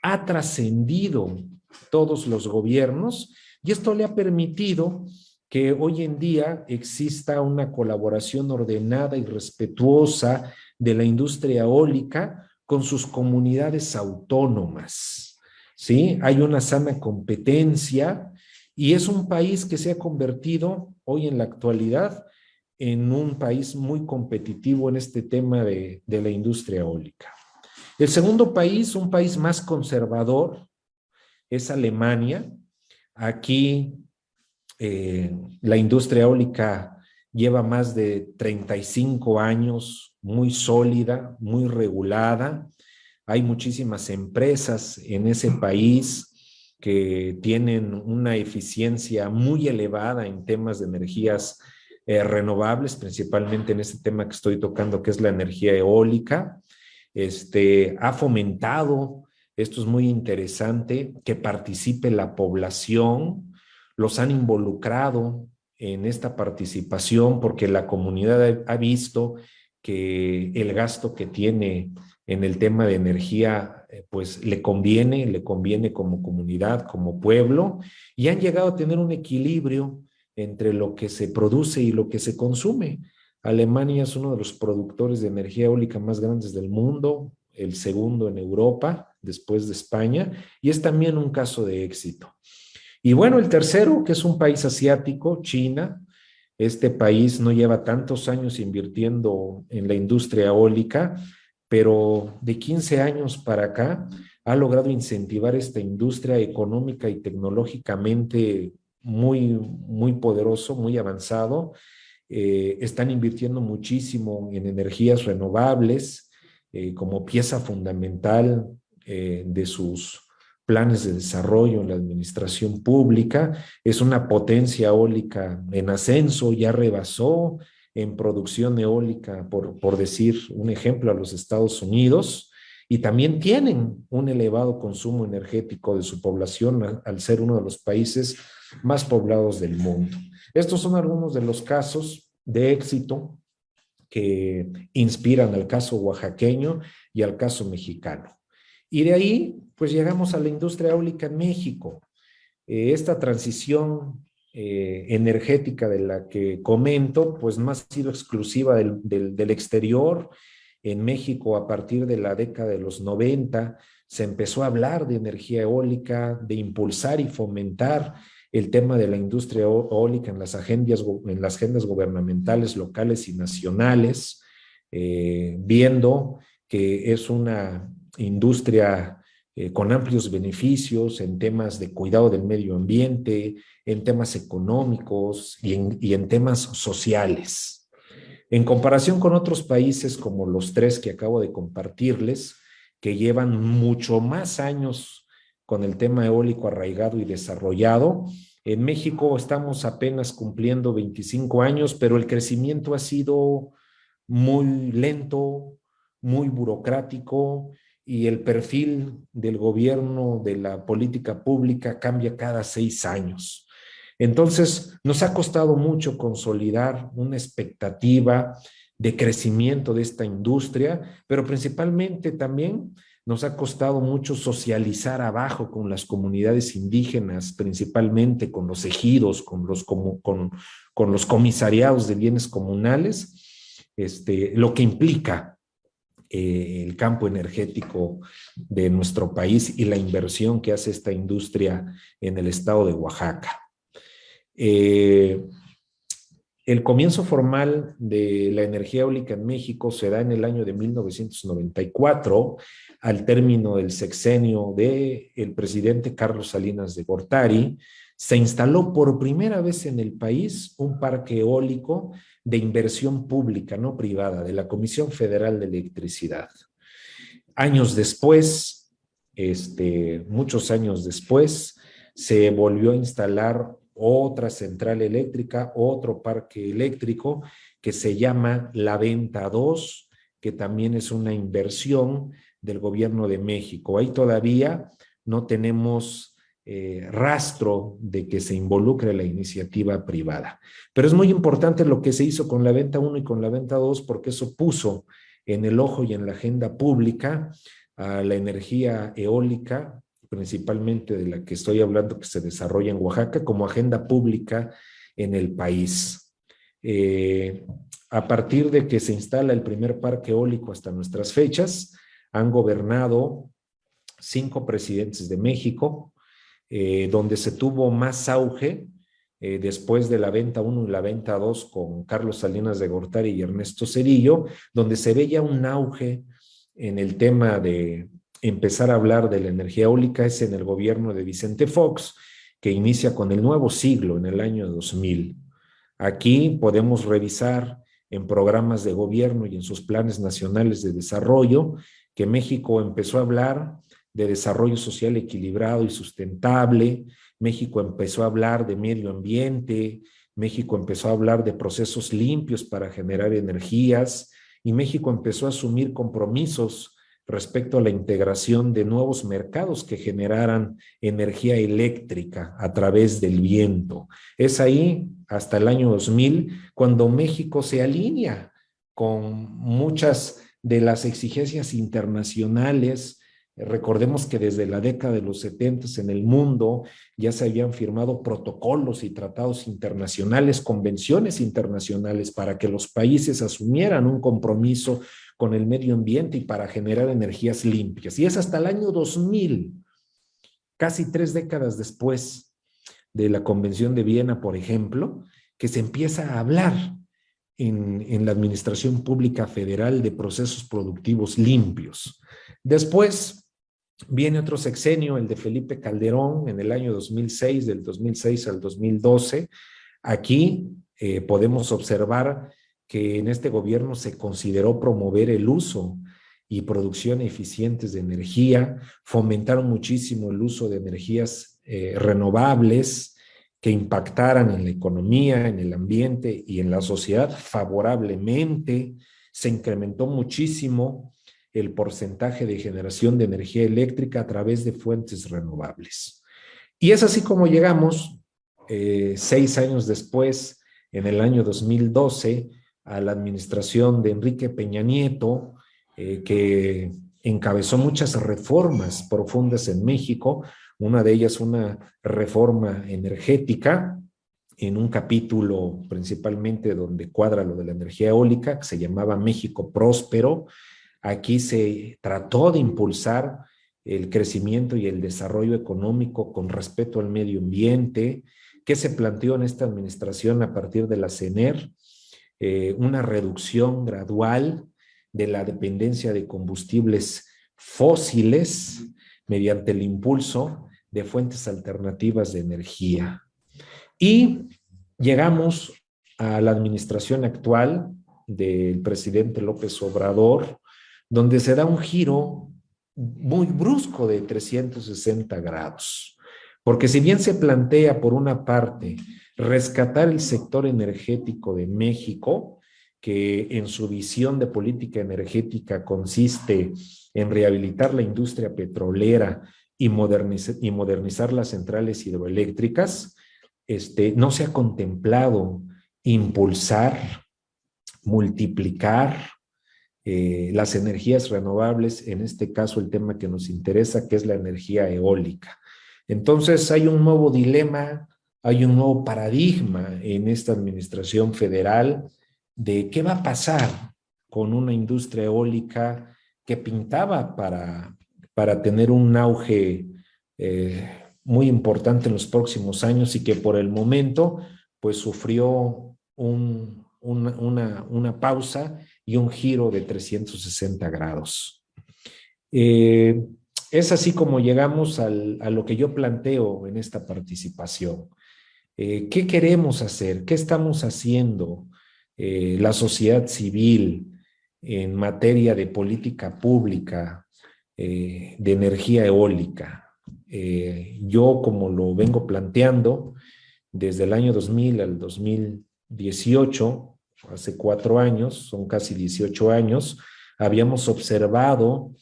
ha trascendido todos los gobiernos, y esto le ha permitido que hoy en día exista una colaboración ordenada y respetuosa de la industria eólica con sus comunidades autónomas, ¿sí? Hay una sana competencia y es un país que se ha convertido hoy en la actualidad en un país muy competitivo en este tema de la industria eólica. El segundo país, un país más conservador, es Alemania. Aquí la industria eólica lleva más de 35 años, muy sólida, muy regulada. Hay muchísimas empresas en ese país que tienen una eficiencia muy elevada en temas de energías renovables, principalmente en este tema que estoy tocando, que es la energía eólica. Ha fomentado Esto es muy interesante, que participe la población, los han involucrado en esta participación porque la comunidad ha visto que el gasto que tiene en el tema de energía, pues le conviene como comunidad, como pueblo, y han llegado a tener un equilibrio entre lo que se produce y lo que se consume. Alemania es uno de los productores de energía eólica más grandes del mundo, el segundo en Europa, después de España, y es también un caso de éxito. Y bueno, el tercero, que es un país asiático, China. Este país no lleva tantos años invirtiendo en la industria eólica, pero de 15 años para acá ha logrado incentivar esta industria económica y tecnológicamente muy poderoso, muy avanzado. Están invirtiendo muchísimo en energías renovables como pieza fundamental de sus planes de desarrollo en la administración pública. Es una potencia eólica en ascenso, ya rebasó en producción eólica, por decir un ejemplo, a los Estados Unidos, y también tienen un elevado consumo energético de su población al ser uno de los países más poblados del mundo. Estos son algunos de los casos de éxito que inspiran al caso oaxaqueño y al caso mexicano. Y de ahí, pues llegamos a la industria eólica en México. Esta transición energética de la que comento, pues no ha sido exclusiva del exterior. En México, a partir de la década de los 90, se empezó a hablar de energía eólica, de impulsar y fomentar el tema de la industria eólica en las agendas gubernamentales locales y nacionales, viendo que es una industria con amplios beneficios en temas de cuidado del medio ambiente, en temas económicos y en temas sociales. En comparación con otros países como los 3 que acabo de compartirles, que llevan mucho más años con el tema eólico arraigado y desarrollado, en México estamos apenas cumpliendo 25 años, pero el crecimiento ha sido muy lento, muy burocrático, y el perfil del gobierno, de la política pública, cambia cada 6 años. Entonces, nos ha costado mucho consolidar una expectativa de crecimiento de esta industria, pero principalmente también nos ha costado mucho socializar abajo con las comunidades indígenas, principalmente con los ejidos, con los comisariados de bienes comunales, lo que implica el campo energético de nuestro país y la inversión que hace esta industria en el estado de Oaxaca. El comienzo formal de la energía eólica en México se da en el año de 1994, al término del sexenio del presidente Carlos Salinas de Gortari. Se instaló por primera vez en el país un parque eólico de inversión pública, no privada, de la Comisión Federal de Electricidad. Años después, muchos años después, se volvió a instalar otra central eléctrica, otro parque eléctrico que se llama La Venta 2, que también es una inversión del gobierno de México. Ahí todavía no tenemos rastro de que se involucre la iniciativa privada. Pero es muy importante lo que se hizo con la Venta 1 y con la Venta 2, porque eso puso en el ojo y en la agenda pública a la energía eólica, principalmente de la que estoy hablando, que se desarrolla en Oaxaca, como agenda pública en el país. A partir de que se instala el primer parque eólico hasta nuestras fechas, han gobernado 5 presidentes de México, donde se tuvo más auge después de la Venta 1 y la Venta 2 con Carlos Salinas de Gortari y Ernesto Zedillo, donde se veía un auge en el tema de empezar a hablar de la energía eólica. Es en el gobierno de Vicente Fox, que inicia con el nuevo siglo en el año 2000. Aquí podemos revisar en programas de gobierno y en sus planes nacionales de desarrollo que México empezó a hablar de desarrollo social equilibrado y sustentable. México empezó a hablar de medio ambiente, México empezó a hablar de procesos limpios para generar energías, y México empezó a asumir compromisos respecto a la integración de nuevos mercados que generaran energía eléctrica a través del viento. Es ahí, hasta el año 2000, cuando México se alinea con muchas de las exigencias internacionales. Recordemos que desde la década de los 70 en el mundo ya se habían firmado protocolos y tratados internacionales, convenciones internacionales para que los países asumieran un compromiso con el medio ambiente y para generar energías limpias. Y es hasta el año 2000, casi 3 décadas después de la Convención de Viena, por ejemplo, que se empieza a hablar en la Administración Pública Federal de procesos productivos limpios. Después viene otro sexenio, el de Felipe Calderón, en el año 2006, del 2006 al 2012. Aquí podemos observar que en este gobierno se consideró promover el uso y producción eficientes de energía, fomentaron muchísimo el uso de energías renovables que impactaran en la economía, en el ambiente y en la sociedad favorablemente. Se incrementó muchísimo el porcentaje de generación de energía eléctrica a través de fuentes renovables. Y es así como llegamos 6 años después, en el año 2012, a la administración de Enrique Peña Nieto, que encabezó muchas reformas profundas en México, una de ellas una reforma energética, en un capítulo principalmente donde cuadra lo de la energía eólica, que se llamaba México Próspero. Aquí se trató de impulsar el crecimiento y el desarrollo económico con respeto al medio ambiente. ¿Qué se planteó en esta administración a partir de la CENER? Una reducción gradual de la dependencia de combustibles fósiles mediante el impulso de fuentes alternativas de energía. Y llegamos a la administración actual del presidente López Obrador, donde se da un giro muy brusco de 360 grados. Porque si bien se plantea, por una parte, rescatar el sector energético de México, que en su visión de política energética consiste en rehabilitar la industria petrolera y modernizar las centrales hidroeléctricas, no se ha contemplado impulsar, multiplicar las energías renovables, en este caso el tema que nos interesa, que es la energía eólica. Entonces hay un nuevo dilema, hay un nuevo paradigma en esta administración federal de qué va a pasar con una industria eólica que pintaba para tener un auge muy importante en los próximos años y que por el momento pues sufrió una pausa y un giro de 360 grados. Es así como llegamos a lo que yo planteo en esta participación. ¿Qué queremos hacer? ¿Qué estamos haciendo la sociedad civil en materia de política pública de energía eólica? Yo, como lo vengo planteando, desde el año 2000 al 2018, hace 4 años, son casi 18 años, habíamos observado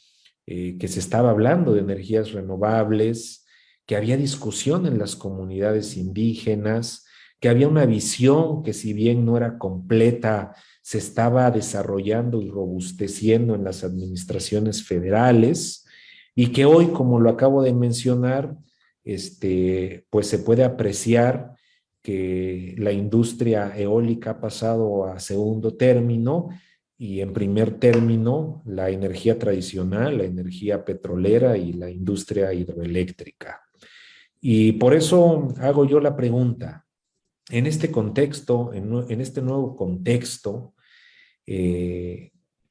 que se estaba hablando de energías renovables, que había discusión en las comunidades indígenas, que había una visión que si bien no era completa, se estaba desarrollando y robusteciendo en las administraciones federales, y que hoy, como lo acabo de mencionar, pues se puede apreciar que la industria eólica ha pasado a segundo término y en primer término la energía tradicional, la energía petrolera y la industria hidroeléctrica. Y por eso hago yo la pregunta, en este contexto, en este nuevo contexto,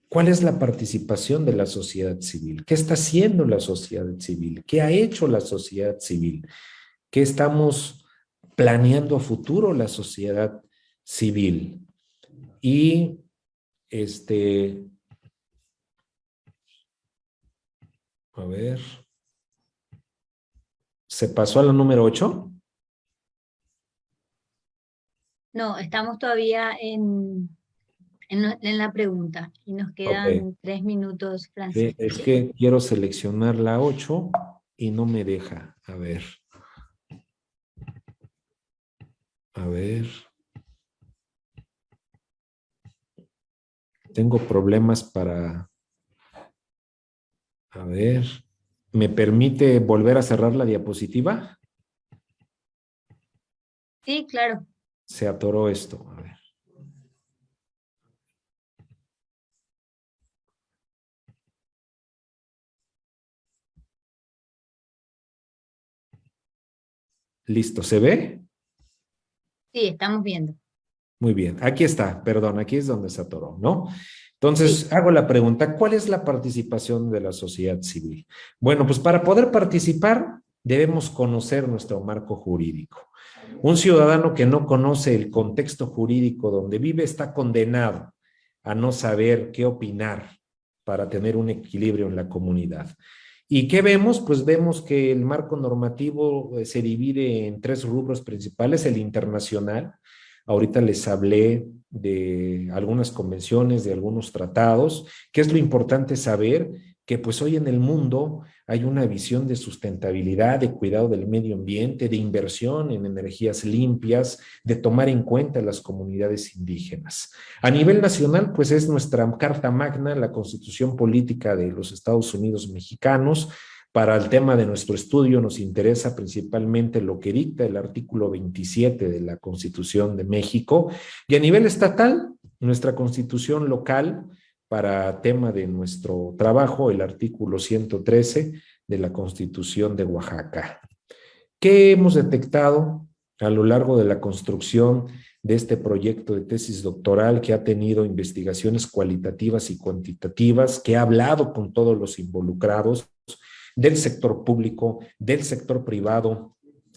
¿cuál es la participación de la sociedad civil? ¿Qué está haciendo la sociedad civil? ¿Qué ha hecho la sociedad civil? ¿Qué estamos planeando a futuro la sociedad civil? Y a ver, ¿se pasó a la número 8? No, estamos todavía en en la pregunta. Y nos Ok. quedan 3 minutos, Sí, Francisco, es ¿sí? que quiero seleccionar la 8 y no me deja. A ver. Tengo problemas para, a ver. ¿Me permite volver a cerrar la diapositiva? Sí, claro. Se atoró esto. A ver. Listo, ¿se ve? Sí, estamos viendo. Muy bien, aquí está, perdón, aquí es donde se atoró, ¿no? Sí. Entonces, hago la pregunta, ¿cuál es la participación de la sociedad civil? Bueno, pues para poder participar debemos conocer nuestro marco jurídico. Un ciudadano que no conoce el contexto jurídico donde vive está condenado a no saber qué opinar para tener un equilibrio en la comunidad. ¿Y qué vemos? Pues vemos que el marco normativo se divide en 3 rubros principales: el internacional. Ahorita les hablé de algunas convenciones, de algunos tratados. ¿Qué es lo importante saber? Que pues hoy en el mundo hay una visión de sustentabilidad, de cuidado del medio ambiente, de inversión en energías limpias, de tomar en cuenta las comunidades indígenas. A nivel nacional, pues es nuestra Carta Magna, la Constitución Política de los Estados Unidos Mexicanos. Para el tema de nuestro estudio nos interesa principalmente lo que dicta el artículo 27 de la Constitución de México, y a nivel estatal, nuestra Constitución local, para tema de nuestro trabajo, el artículo 113 de la Constitución de Oaxaca. ¿Qué hemos detectado a lo largo de la construcción de este proyecto de tesis doctoral, que ha tenido investigaciones cualitativas y cuantitativas, que ha hablado con todos los involucrados del sector público, del sector privado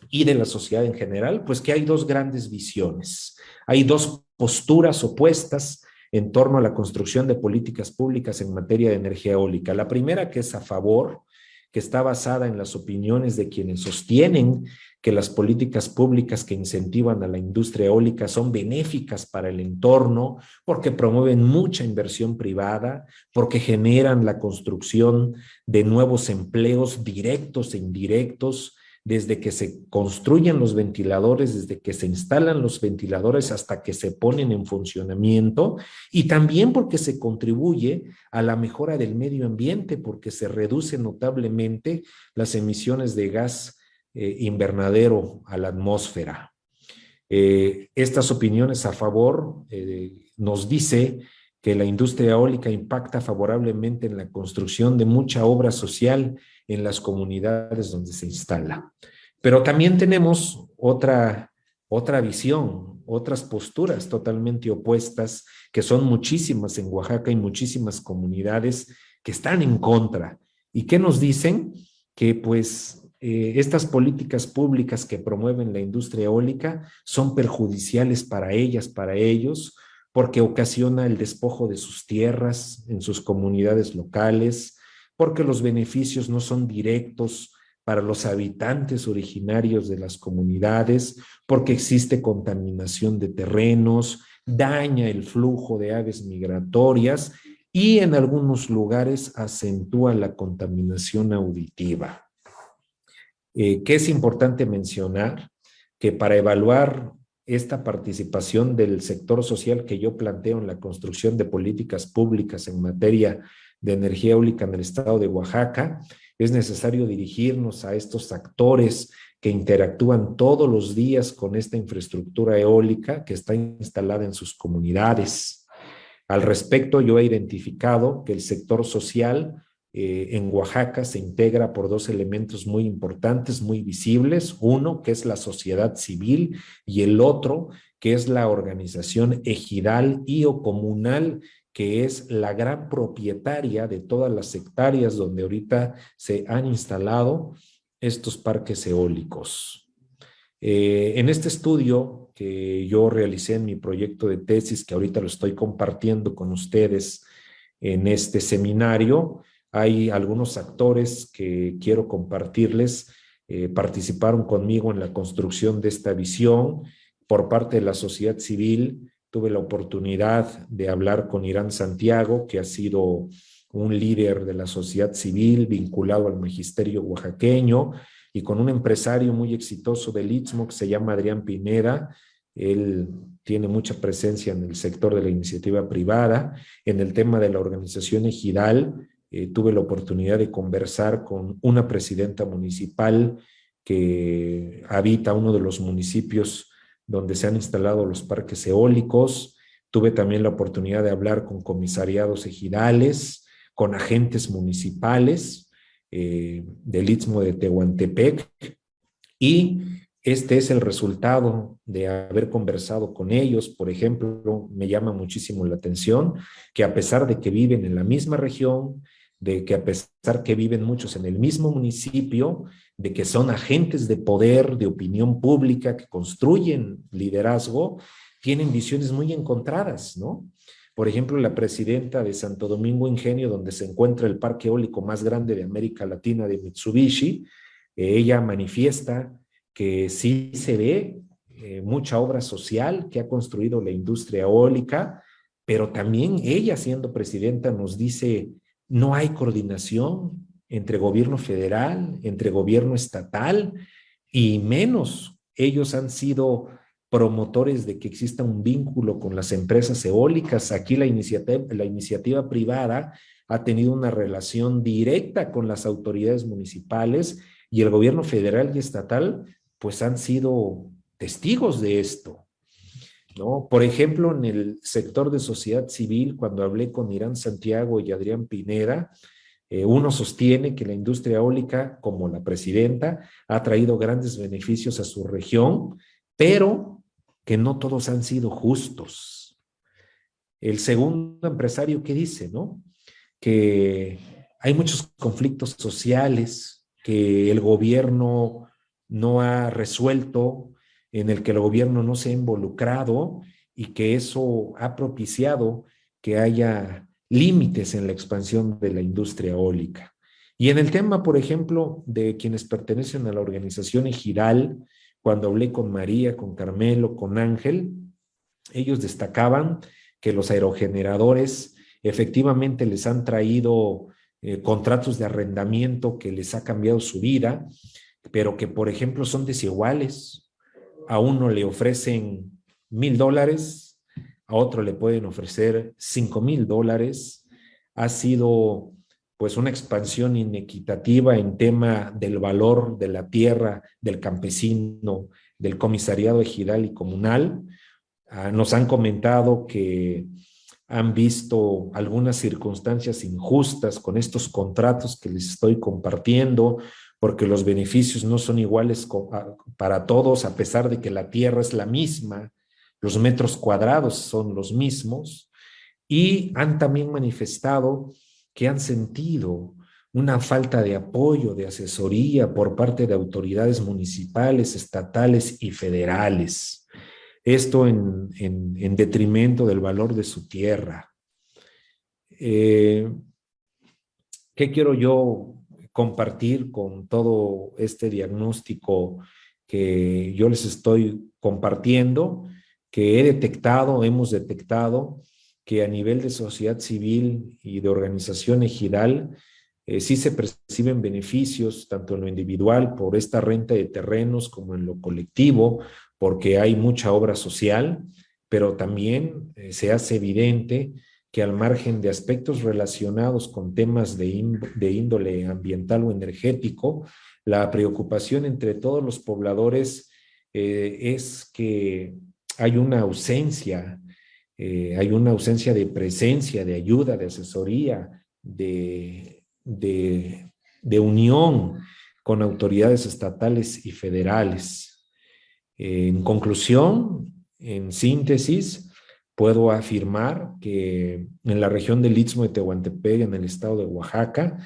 y de la sociedad en general? Pues que hay 2 grandes visiones, hay 2 posturas opuestas en torno a la construcción de políticas públicas en materia de energía eólica. La primera, que es a favor, que está basada en las opiniones de quienes sostienen que las políticas públicas que incentivan a la industria eólica son benéficas para el entorno, porque promueven mucha inversión privada, porque generan la construcción de nuevos empleos directos e indirectos, desde que se construyen los ventiladores, desde que se instalan los ventiladores hasta que se ponen en funcionamiento, y también porque se contribuye a la mejora del medio ambiente, porque se reducen notablemente las emisiones de gas invernadero a la atmósfera. Estas opiniones a favor nos dice que la industria eólica impacta favorablemente en la construcción de mucha obra social en las comunidades donde se instala. Pero también tenemos otra visión, otras posturas totalmente opuestas, que son muchísimas en Oaxaca y muchísimas comunidades que están en contra. ¿Y qué nos dicen? Que pues estas políticas públicas que promueven la industria eólica son perjudiciales para ellas, para ellos, porque ocasiona el despojo de sus tierras en sus comunidades locales, porque los beneficios no son directos para los habitantes originarios de las comunidades, porque existe contaminación de terrenos, daña el flujo de aves migratorias y en algunos lugares acentúa la contaminación auditiva. ¿Qué es importante mencionar? Que para evaluar esta participación del sector social que yo planteo en la construcción de políticas públicas en materia de energía eólica en el estado de Oaxaca, es necesario dirigirnos a estos actores que interactúan todos los días con esta infraestructura eólica que está instalada en sus comunidades. Al respecto, yo he identificado que el sector social en Oaxaca se integra por 2 elementos muy importantes, muy visibles. Uno, que es la sociedad civil, y el otro, que es la organización ejidal y o comunal, que es la gran propietaria de todas las hectáreas donde ahorita se han instalado estos parques eólicos. En este estudio que yo realicé en mi proyecto de tesis, que ahorita lo estoy compartiendo con ustedes en este seminario, hay algunos actores que quiero compartirles. Participaron conmigo en la construcción de esta visión por parte de la sociedad civil. tuve la oportunidad de hablar con Irán Santiago, que ha sido un líder de la sociedad civil vinculado al magisterio oaxaqueño, y con un empresario muy exitoso del Istmo que se llama Adrián Pineda. Él tiene mucha presencia en el sector de la iniciativa privada. En el tema de la organización ejidal, tuve la oportunidad de conversar con una presidenta municipal que habita uno de los municipios donde se han instalado los parques eólicos. Tuve también la oportunidad de hablar con comisariados ejidales, con agentes municipales del Istmo de Tehuantepec, y este es el resultado de haber conversado con ellos. Por ejemplo, me llama muchísimo la atención que a pesar de que viven en la misma región, de que a pesar que viven muchos en el mismo municipio, de que son agentes de poder, de opinión pública, que construyen liderazgo, tienen visiones muy encontradas, ¿no? Por ejemplo, la presidenta de Santo Domingo Ingenio, donde se encuentra el parque eólico más grande de América Latina de Mitsubishi, ella manifiesta que sí se ve mucha obra social que ha construido la industria eólica, pero también ella, siendo presidenta, nos dice: no hay coordinación entre gobierno federal, entre gobierno estatal, y menos ellos han sido promotores de que exista un vínculo con las empresas eólicas. Aquí la iniciativa privada ha tenido una relación directa con las autoridades municipales, y el gobierno federal y estatal pues han sido testigos de esto, ¿no? Por ejemplo, en el sector de sociedad civil, cuando hablé con Irán Santiago y Adrián Pineda, uno sostiene que la industria eólica, como la presidenta, ha traído grandes beneficios a su región, pero que no todos han sido justos. El segundo empresario, ¿qué dice, no? Que hay muchos conflictos sociales que el gobierno no ha resuelto, en el que el gobierno no se ha involucrado, y que eso ha propiciado que haya límites en la expansión de la industria eólica. Y en el tema, por ejemplo, de quienes pertenecen a la organización ejidal, cuando hablé con María, con Carmelo, con Ángel, ellos destacaban que los aerogeneradores efectivamente les han traído contratos de arrendamiento que les ha cambiado su vida, pero que, por ejemplo, son desiguales. A uno le ofrecen $1,000, a otro le pueden ofrecer $5,000. Ha sido pues una expansión inequitativa en tema del valor de la tierra, del campesino, del comisariado ejidal y comunal. Nos han comentado que han visto algunas circunstancias injustas con estos contratos que les estoy compartiendo, porque los beneficios no son iguales para todos, a pesar de que la tierra es la misma, los metros cuadrados son los mismos, y han también manifestado que han sentido una falta de apoyo, de asesoría por parte de autoridades municipales, estatales y federales. Esto en detrimento del valor de su tierra. ¿Qué quiero yo compartir con todo este diagnóstico que yo les estoy compartiendo? Que hemos detectado que a nivel de sociedad civil y de organización ejidal sí se perciben beneficios, tanto en lo individual por esta renta de terrenos como en lo colectivo, porque hay mucha obra social, pero también se hace evidente que al margen de aspectos relacionados con temas de índole ambiental o energético, la preocupación entre todos los pobladores es que hay una ausencia de presencia, de ayuda, de asesoría, de unión con autoridades estatales y federales. En conclusión, en síntesis, puedo afirmar que en la región del Istmo de Tehuantepec, en el estado de Oaxaca,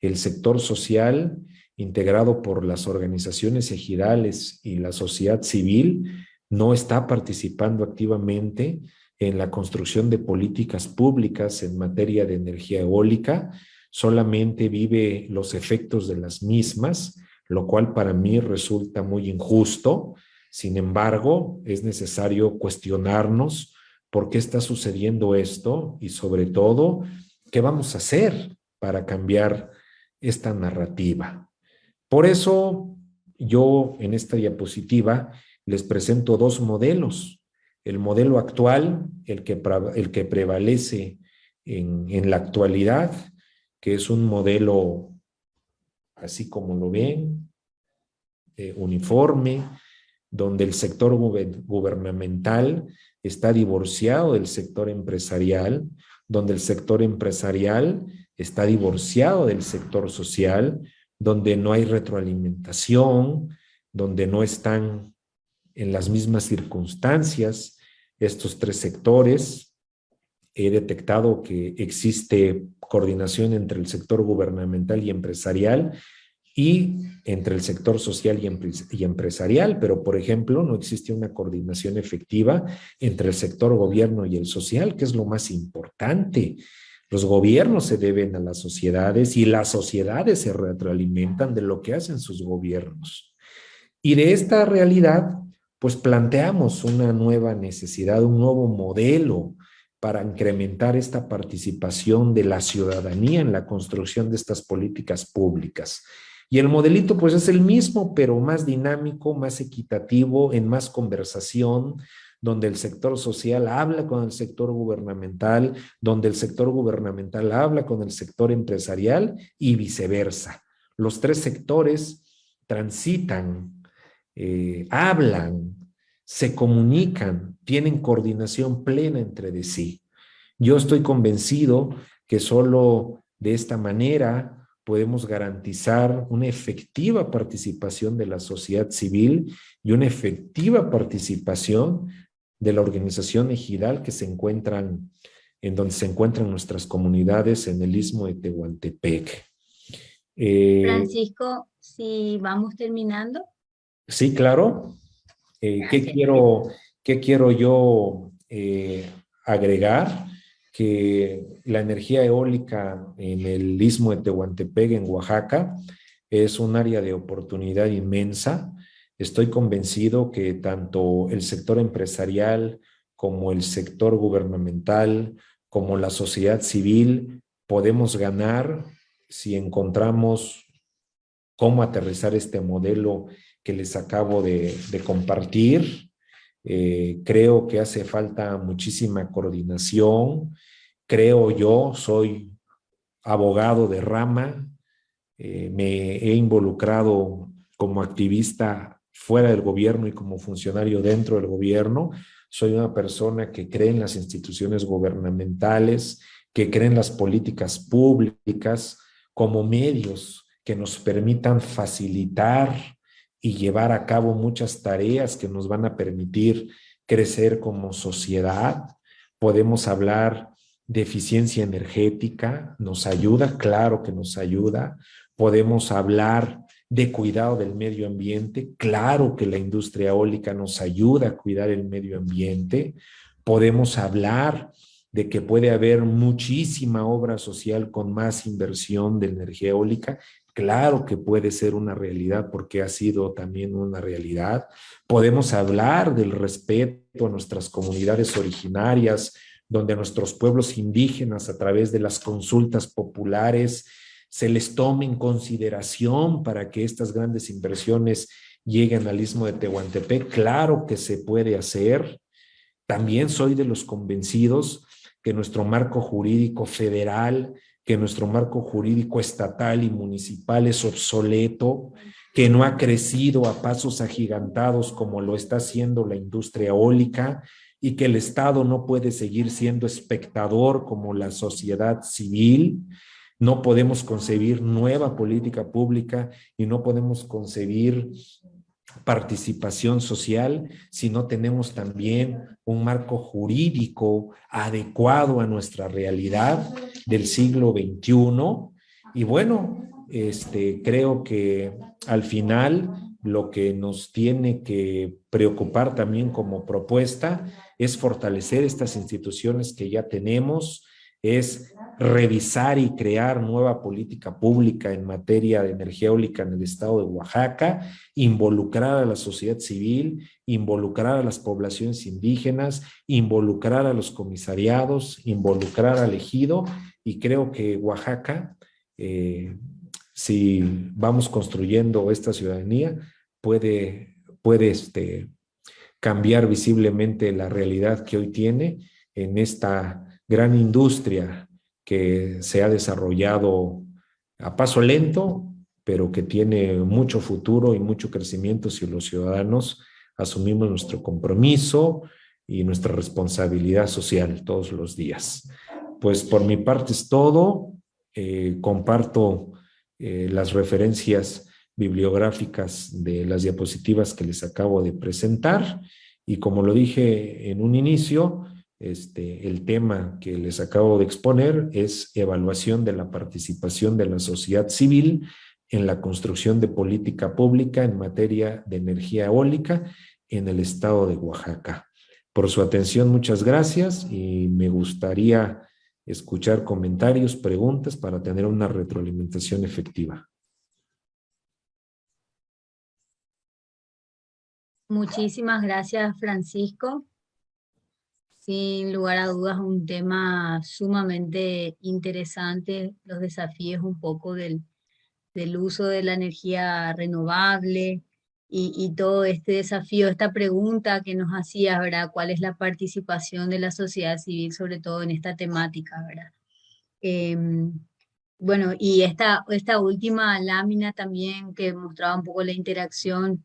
el sector social, integrado por las organizaciones ejidales y la sociedad civil, no está participando activamente en la construcción de políticas públicas en materia de energía eólica, solamente vive los efectos de las mismas, lo cual para mí resulta muy injusto. Sin embargo, es necesario cuestionarnos por qué está sucediendo esto y sobre todo, qué vamos a hacer para cambiar esta narrativa. Por eso yo en esta diapositiva les presento dos modelos. El modelo actual, el que prevalece en la actualidad, que es un modelo así como lo ven, uniforme, donde el sector gubernamental está divorciado del sector empresarial, donde el sector empresarial está divorciado del sector social, donde no hay retroalimentación, donde no están en las mismas circunstancias estos tres sectores. He detectado que existe coordinación entre el sector gubernamental y empresarial y entre el sector social y empresarial, pero por ejemplo no existe una coordinación efectiva entre el sector gobierno y el social, que es lo más importante. Los gobiernos se deben a las sociedades y las sociedades se retroalimentan de lo que hacen sus gobiernos. Y de esta realidad, pues planteamos una nueva necesidad, un nuevo modelo para incrementar esta participación de la ciudadanía en la construcción de estas políticas públicas. Y el modelito pues es el mismo, pero más dinámico, más equitativo, en más conversación, donde el sector social habla con el sector gubernamental, donde el sector gubernamental habla con el sector empresarial y viceversa. Los tres sectores transitan, hablan, se comunican, tienen coordinación plena entre de sí. Yo estoy convencido que solo de esta manera podemos garantizar una efectiva participación de la sociedad civil y una efectiva participación de la organización ejidal que se encuentran, en donde se encuentran nuestras comunidades en el Istmo de Tehuantepec. Francisco, si vamos terminando. Sí, claro. ¿Qué quiero yo agregar? Que la energía eólica en el Istmo de Tehuantepec, en Oaxaca, es un área de oportunidad inmensa. Estoy convencido que tanto el sector empresarial como el sector gubernamental, como la sociedad civil, podemos ganar si encontramos cómo aterrizar este modelo que les acabo de compartir. Creo que hace falta muchísima coordinación. Creo yo, soy abogado de rama, me he involucrado como activista fuera del gobierno y como funcionario dentro del gobierno. Soy una persona que cree en las instituciones gubernamentales, que cree en las políticas públicas como medios que nos permitan facilitar y llevar a cabo muchas tareas que nos van a permitir crecer como sociedad. Podemos hablar de eficiencia energética, nos ayuda, claro que nos ayuda. Podemos hablar de cuidado del medio ambiente, claro que la industria eólica nos ayuda a cuidar el medio ambiente. Podemos hablar de que puede haber muchísima obra social con más inversión de energía eólica. Claro que puede ser una realidad porque ha sido también una realidad. Podemos hablar del respeto a nuestras comunidades originarias, donde a nuestros pueblos indígenas, a través de las consultas populares, se les tome en consideración para que estas grandes inversiones lleguen al Istmo de Tehuantepec. Claro que se puede hacer. También soy de los convencidos que nuestro marco jurídico federal, que nuestro marco jurídico estatal y municipal es obsoleto, que no ha crecido a pasos agigantados como lo está haciendo la industria eólica y que el Estado no puede seguir siendo espectador como la sociedad civil. No podemos concebir nueva política pública y no podemos concebir participación social si no tenemos también un marco jurídico adecuado a nuestra realidad del siglo XXI. Y bueno, creo que al final lo que nos tiene que preocupar también como propuesta es fortalecer estas instituciones que ya tenemos, es revisar y crear nueva política pública en materia de energía eólica en el estado de Oaxaca, involucrar a la sociedad civil, involucrar a las poblaciones indígenas, involucrar a los comisariados, involucrar al ejido, y creo que Oaxaca, si vamos construyendo esta ciudadanía, puede cambiar visiblemente la realidad que hoy tiene en esta gran industria que se ha desarrollado a paso lento, pero que tiene mucho futuro y mucho crecimiento si los ciudadanos asumimos nuestro compromiso y nuestra responsabilidad social todos los días. Pues por mi parte es todo. Comparto las referencias bibliográficas de las diapositivas que les acabo de presentar, y como lo dije en un inicio, el tema que les acabo de exponer es evaluación de la participación de la sociedad civil en la construcción de política pública en materia de energía eólica en el estado de Oaxaca. Por su atención, muchas gracias, y me gustaría escuchar comentarios, preguntas para tener una retroalimentación efectiva. Muchísimas gracias, Francisco. Sin lugar a dudas, un tema sumamente interesante, los desafíos un poco del uso de la energía renovable y todo este desafío, esta pregunta que nos hacías, ¿verdad? ¿Cuál es la participación de la sociedad civil, sobre todo en esta temática, ¿verdad? Bueno, y esta última lámina también que mostraba un poco la interacción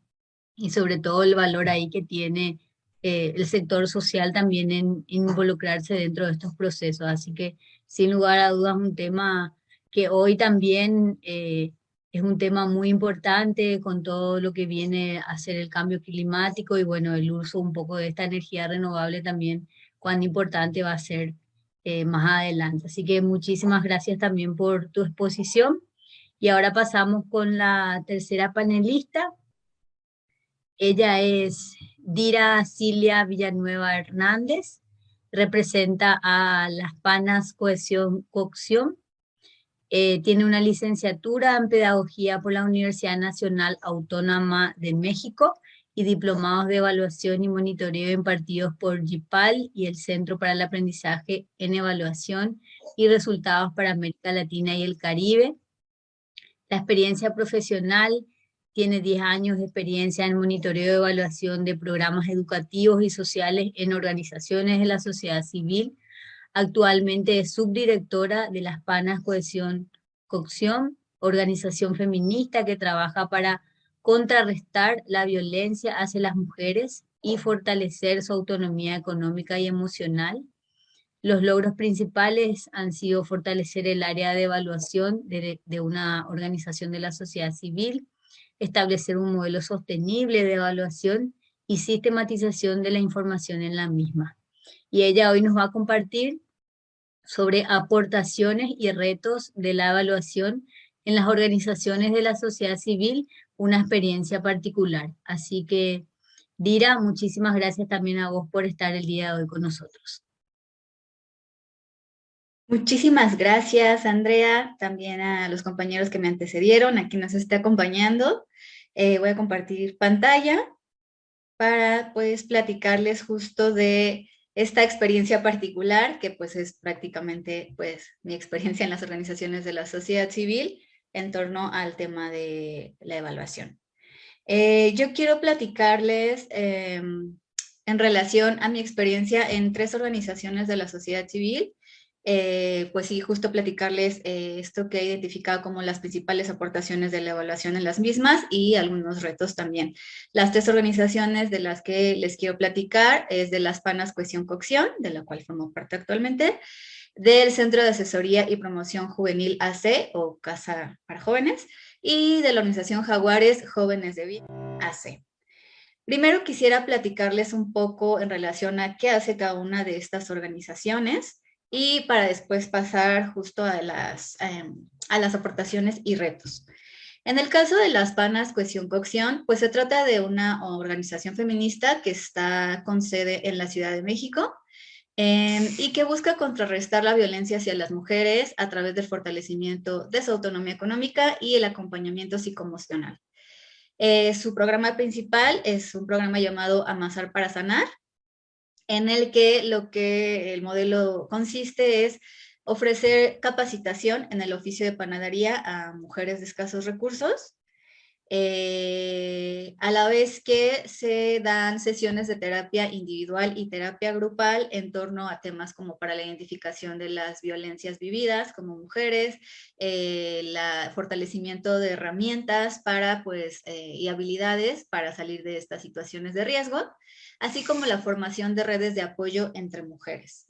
y sobre todo el valor ahí que tiene el sector social también en involucrarse dentro de estos procesos. Así que sin lugar a dudas un tema que hoy también es un tema muy importante con todo lo que viene a ser el cambio climático y bueno, el uso un poco de esta energía renovable también, cuán importante va a ser más adelante. Así que muchísimas gracias también por tu exposición. Y ahora pasamos con la tercera panelista. Ella es Dira Cilia Villanueva Hernández, representa a Las Panas Cocción, tiene una licenciatura en Pedagogía por la Universidad Nacional Autónoma de México y diplomados de evaluación y monitoreo impartidos por GIPAL y el Centro para el Aprendizaje en Evaluación y Resultados para América Latina y el Caribe. La experiencia profesional: tiene 10 años de experiencia en monitoreo de evaluación de programas educativos y sociales en organizaciones de la sociedad civil. Actualmente es subdirectora de Las Panas Cocción, organización feminista que trabaja para contrarrestar la violencia hacia las mujeres y fortalecer su autonomía económica y emocional. Los logros principales han sido fortalecer el área de evaluación de una organización de la sociedad civil, establecer un modelo sostenible de evaluación y sistematización de la información en la misma. Y ella hoy nos va a compartir sobre aportaciones y retos de la evaluación en las organizaciones de la sociedad civil, una experiencia particular. Así que, Dira, muchísimas gracias también a vos por estar el día de hoy con nosotros. Muchísimas gracias, Andrea, también a los compañeros que me antecedieron, a quien nos esté acompañando. Voy a compartir pantalla para pues platicarles justo de esta experiencia particular, que pues es prácticamente pues mi experiencia en las organizaciones de la sociedad civil en torno al tema de la evaluación. Yo quiero platicarles en relación a mi experiencia en 3 organizaciones de la sociedad civil. Pues sí, justo platicarles esto que he identificado como las principales aportaciones de la evaluación en las mismas y algunos retos también. Las 3 organizaciones de las que les quiero platicar es de Las Panas Cocción, de la cual formo parte actualmente, del Centro de Asesoría y Promoción Juvenil AC, o Casa para Jóvenes, y de la organización Jaguares Jóvenes de Vida AC. Primero quisiera platicarles un poco en relación a qué hace cada una de estas organizaciones, y para después pasar justo a las aportaciones y retos. En el caso de Las Panas Cocción, pues se trata de una organización feminista que está con sede en la Ciudad de México. y que busca contrarrestar la violencia hacia las mujeres a través del fortalecimiento de su autonomía económica y el acompañamiento psicoemocional. Su programa principal es un programa llamado Amasar para Sanar, en el que el modelo consiste es ofrecer capacitación en el oficio de panadería a mujeres de escasos recursos, a la vez que se dan sesiones de terapia individual y terapia grupal en torno a temas como para la identificación de las violencias vividas como mujeres, el fortalecimiento de herramientas para, y habilidades para salir de estas situaciones de riesgo, así como la formación de redes de apoyo entre mujeres.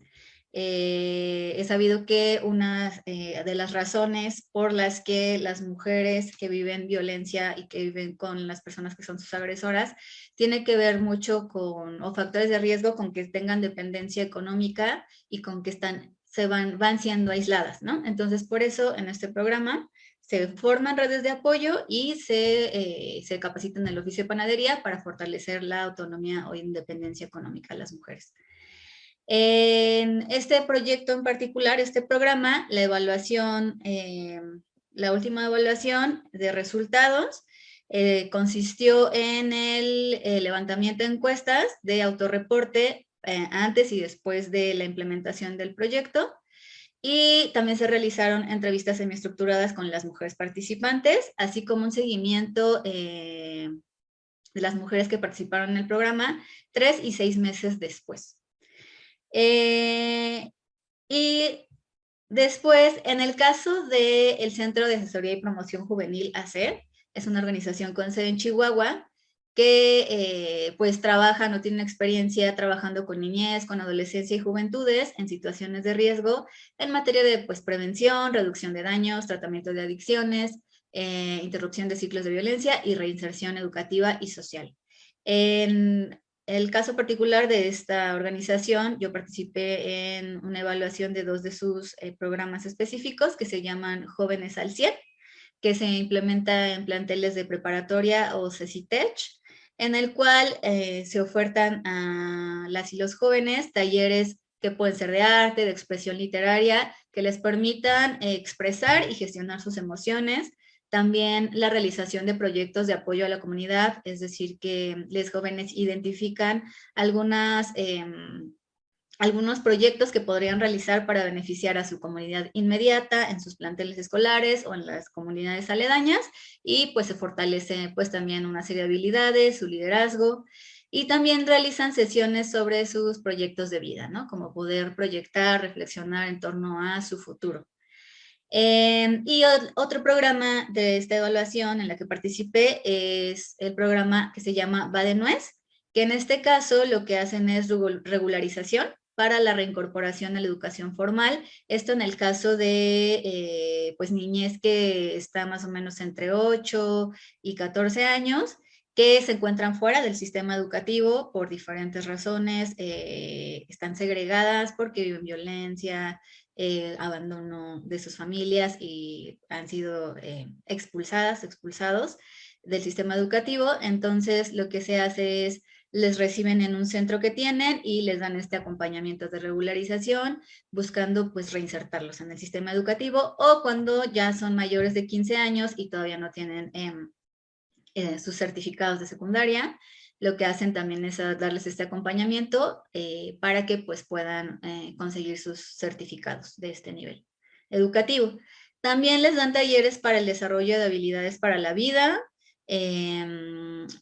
He sabido que una de las razones por las que las mujeres que viven violencia y que viven con las personas que son sus agresoras tiene que ver mucho con, o factores de riesgo con que tengan dependencia económica y con que van siendo aisladas, ¿no? Entonces, por eso en este programa se forman redes de apoyo y se capacitan en el oficio de panadería para fortalecer la autonomía o independencia económica de las mujeres. En este proyecto en particular, este programa, la evaluación, la última evaluación de resultados consistió en el levantamiento de encuestas de autorreporte antes y después de la implementación del proyecto, y también se realizaron entrevistas semiestructuradas con las mujeres participantes, así como un seguimiento de las mujeres que participaron en el programa 3 y 6 meses después. Y después, en el caso del Centro de Asesoría y Promoción Juvenil ACER, es una organización con sede en Chihuahua que pues trabaja, no tiene experiencia trabajando con niñez, con adolescencia y juventudes en situaciones de riesgo en materia de pues, prevención, reducción de daños, tratamiento de adicciones, interrupción de ciclos de violencia y reinserción educativa y social. En el caso particular de esta organización, yo participé en una evaluación de 2 de sus programas específicos que se llaman Jóvenes al 100, que se implementa en planteles de preparatoria o CECITECH, en el cual se ofertan a las y los jóvenes talleres que pueden ser de arte, de expresión literaria, que les permitan expresar y gestionar sus emociones. También la realización de proyectos de apoyo a la comunidad, es decir, que los jóvenes identifican algunos proyectos que podrían realizar para beneficiar a su comunidad inmediata, en sus planteles escolares o en las comunidades aledañas, y pues se fortalece pues también una serie de habilidades, su liderazgo, y también realizan sesiones sobre sus proyectos de vida, ¿no? Como poder proyectar, reflexionar en torno a su futuro. Y otro programa de esta evaluación en la que participé es el programa que se llama Va de Nuez, que en este caso lo que hacen es regularización para la reincorporación a la educación formal. Esto en el caso de pues niñez que está más o menos entre 8 y 14 años, que se encuentran fuera del sistema educativo por diferentes razones, están segregadas porque viven violencia, abandono de sus familias y han sido expulsados del sistema educativo. Entonces lo que se hace es les reciben en un centro que tienen y les dan este acompañamiento de regularización, buscando pues reinsertarlos en el sistema educativo, o cuando ya son mayores de 15 años y todavía no tienen sus certificados de secundaria, lo que hacen también es darles este acompañamiento para que pues puedan conseguir sus certificados de este nivel educativo. También les dan talleres para el desarrollo de habilidades para la vida,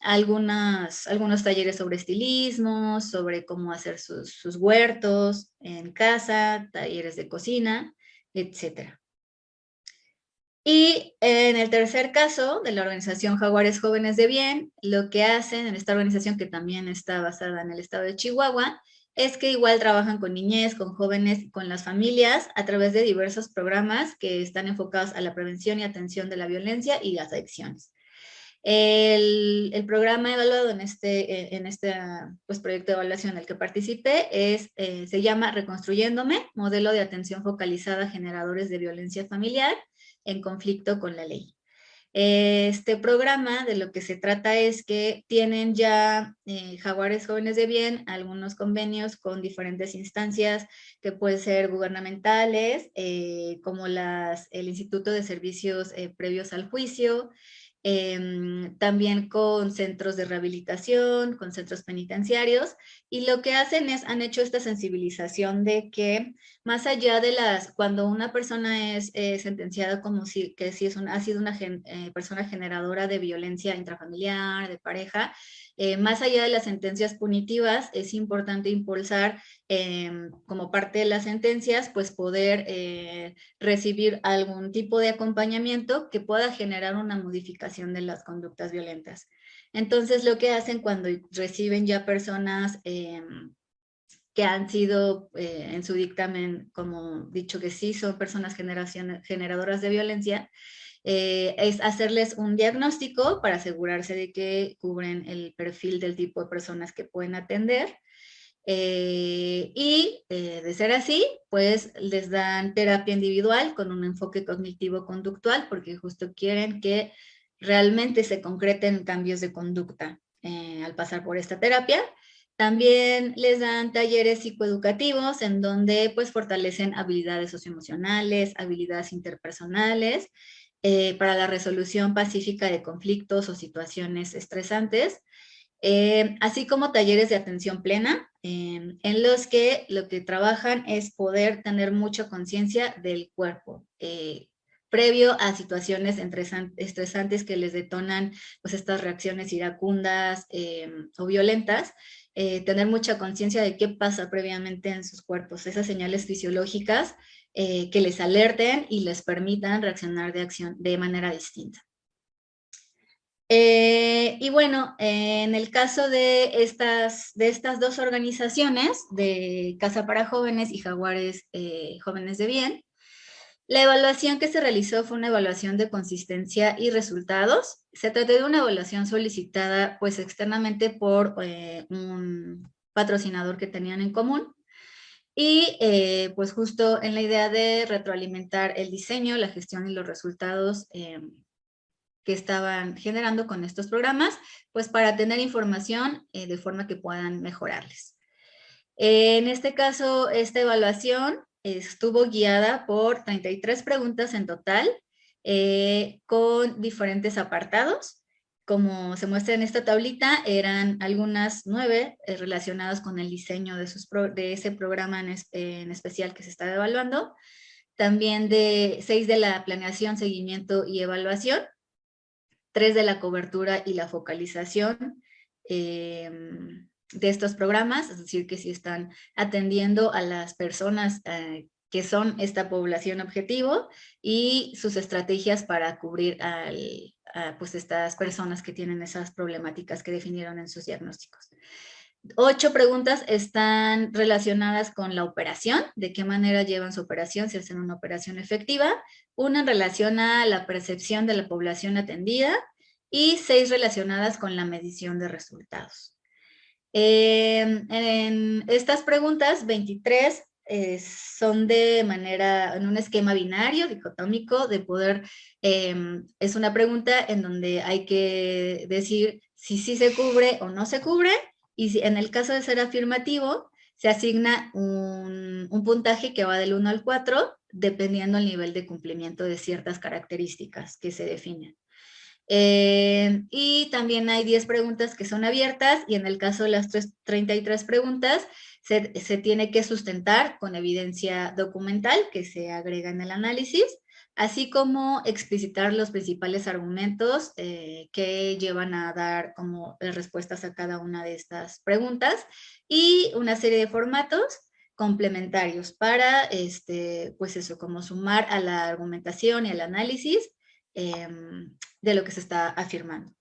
algunos talleres sobre estilismo, sobre cómo hacer sus huertos en casa, talleres de cocina, etcétera. Y en el tercer caso de la organización Jaguares Jóvenes de Bien, lo que hacen en esta organización, que también está basada en el estado de Chihuahua, es que igual trabajan con niñez, con jóvenes y con las familias a través de diversos programas que están enfocados a la prevención y atención de la violencia y las adicciones. El programa evaluado en este pues, proyecto de evaluación en el que participé se llama Reconstruyéndome, modelo de atención focalizada a generadores de violencia familiar en conflicto con la ley. Este programa de lo que se trata es que tienen ya Jaguares Jóvenes de Bien algunos convenios con diferentes instancias que pueden ser gubernamentales, como el Instituto de Servicios Previos al Juicio, también con centros de rehabilitación, con centros penitenciarios, y lo que han hecho esta sensibilización de que más allá de cuando una persona es sentenciada como si ha sido una persona generadora de violencia intrafamiliar, de pareja, más allá de las sentencias punitivas, es importante impulsar como parte de las sentencias, pues poder recibir algún tipo de acompañamiento que pueda generar una modificación de las conductas violentas. Entonces, lo que hacen cuando reciben ya personas que han sido en su dictamen, como dicho que sí, son personas generadoras de violencia, es hacerles un diagnóstico para asegurarse de que cubren el perfil del tipo de personas que pueden atender. De ser así, pues les dan terapia individual con un enfoque cognitivo-conductual, porque justo quieren que realmente se concreten cambios de conducta al pasar por esta terapia. También les dan talleres psicoeducativos en donde pues fortalecen habilidades socioemocionales, habilidades interpersonales, para la resolución pacífica de conflictos o situaciones estresantes, así como talleres de atención plena, en los que lo que trabajan es poder tener mucha conciencia del cuerpo, previo a situaciones estresantes que les detonan pues estas reacciones iracundas o violentas, tener mucha conciencia de qué pasa previamente en sus cuerpos, esas señales fisiológicas que les alerten y les permitan reaccionar de manera distinta. Y bueno, en el caso de estas dos organizaciones, de Casa para Jóvenes y Jaguares Jóvenes de Bien, la evaluación que se realizó fue una evaluación de consistencia y resultados. Se trató de una evaluación solicitada pues externamente por un patrocinador que tenían en común. Y pues justo en la idea de retroalimentar el diseño, la gestión y los resultados que estaban generando con estos programas, pues para tener información de forma que puedan mejorarles. En este caso, esta evaluación estuvo guiada por 33 preguntas en total, con diferentes apartados. Como se muestra en esta tablita, eran algunas 9 relacionadas con el diseño de ese programa en especial que se estaba evaluando. También 6 de la planeación, seguimiento y evaluación. 3 de la cobertura y la focalización de estos programas, es decir, que si están atendiendo a las personas que son esta población objetivo y sus estrategias para cubrir pues estas personas que tienen esas problemáticas que definieron en sus diagnósticos. 8 preguntas están relacionadas con la operación, de qué manera llevan su operación, si hacen una operación efectiva. 1 en relación a la percepción de la población atendida y 6 relacionadas con la medición de resultados. En estas preguntas, 23 son en un esquema binario, dicotómico, de poder, es una pregunta en donde hay que decir si sí se cubre o no se cubre, y si, en el caso de ser afirmativo, se asigna un puntaje que va del 1 al 4, dependiendo del nivel de cumplimiento de ciertas características que se definen. Y también hay 10 preguntas que son abiertas, y en el caso de las 33 preguntas, se tiene que sustentar con evidencia documental que se agrega en el análisis, así como explicitar los principales argumentos que llevan a dar como respuestas a cada una de estas preguntas, y una serie de formatos complementarios para, pues eso, como sumar a la argumentación y al análisis de lo que se está afirmando.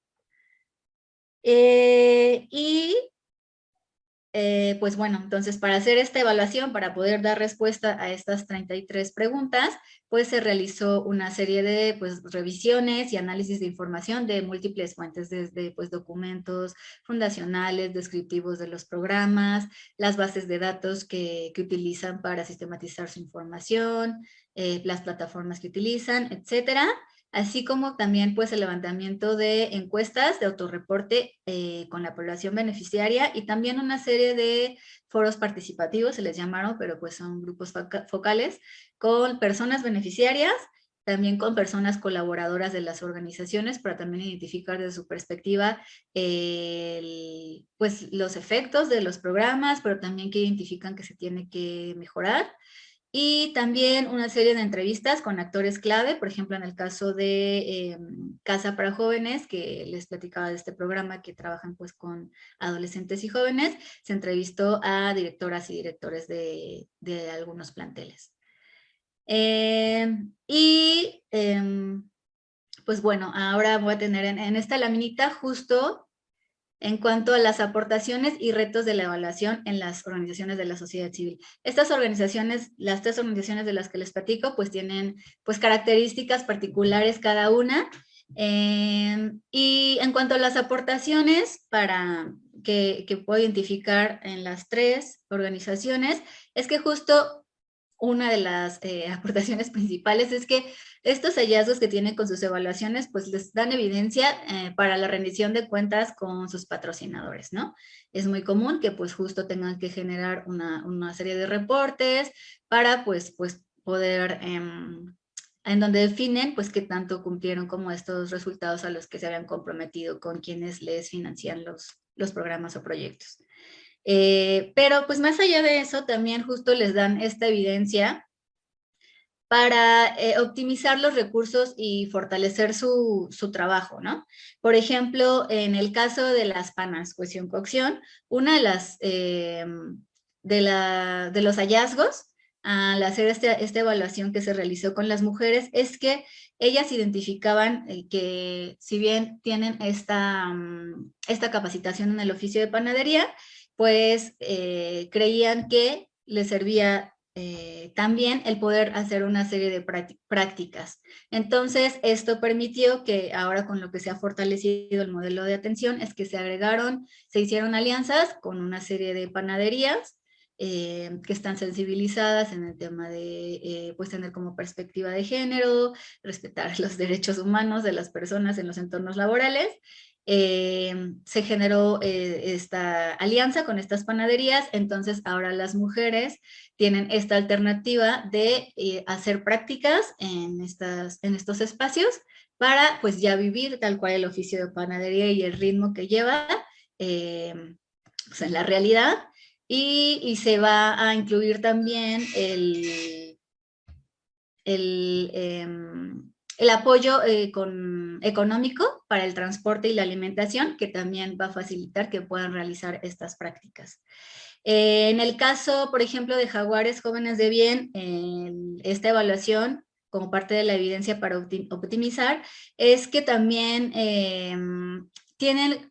Pues bueno, entonces para hacer esta evaluación, para poder dar respuesta a estas 33 preguntas, pues se realizó una serie de pues, revisiones y análisis de información de múltiples fuentes, desde pues, documentos fundacionales, descriptivos de los programas, las bases de datos que utilizan para sistematizar su información, las plataformas que utilizan, etcétera. así como también pues el levantamiento de encuestas de autorreporte con la población beneficiaria y también una serie de foros participativos, se les llamaron, pero pues son grupos focales, con personas beneficiarias, también con personas colaboradoras de las organizaciones para también identificar desde su perspectiva pues los efectos de los programas, pero también que identifican que se tiene que mejorar. Y también una serie de entrevistas con actores clave, por ejemplo, en el caso de Casa para Jóvenes, que les platicaba de este programa que trabajan pues con adolescentes y jóvenes, se entrevistó a directoras y directores de algunos planteles. Pues bueno, ahora voy a tener en esta laminita justo en cuanto a las aportaciones y retos de la evaluación en las organizaciones de la sociedad civil. Estas organizaciones, las 3 organizaciones de las que les platico, pues tienen pues características particulares cada una. Y en cuanto a las aportaciones para que puedo identificar en las 3 organizaciones, es que justo una de las aportaciones principales es que estos hallazgos que tienen con sus evaluaciones, pues les dan evidencia para la rendición de cuentas con sus patrocinadores, ¿no? Es muy común que pues justo tengan que generar una serie de reportes para pues poder, en donde definen pues qué tanto cumplieron como estos resultados a los que se habían comprometido con quienes les financian los programas o proyectos. Pero pues más allá de eso, también justo les dan esta evidencia para optimizar los recursos y fortalecer su trabajo, ¿no? Por ejemplo, en el caso de las PANAS, cohesión-cocción, una de las, de los hallazgos al hacer esta evaluación que se realizó con las mujeres es que ellas identificaban que si bien tienen esta capacitación en el oficio de panadería, pues creían que les servía también el poder hacer una serie de prácticas. Entonces, esto permitió que ahora con lo que se ha fortalecido el modelo de atención es que se hicieron alianzas con una serie de panaderías que están sensibilizadas en el tema de pues tener como perspectiva de género, respetar los derechos humanos de las personas en los entornos laborales. Se generó esta alianza con estas panaderías, entonces ahora las mujeres tienen esta alternativa de hacer prácticas en estos espacios para pues ya vivir tal cual el oficio de panadería y el ritmo que lleva pues en la realidad, y se va a incluir también el apoyo económico para el transporte y la alimentación, que también va a facilitar que puedan realizar estas prácticas. En el caso, por ejemplo, de Jaguares Jóvenes de Bien, esta evaluación, como parte de la evidencia para optimizar, es que también tienen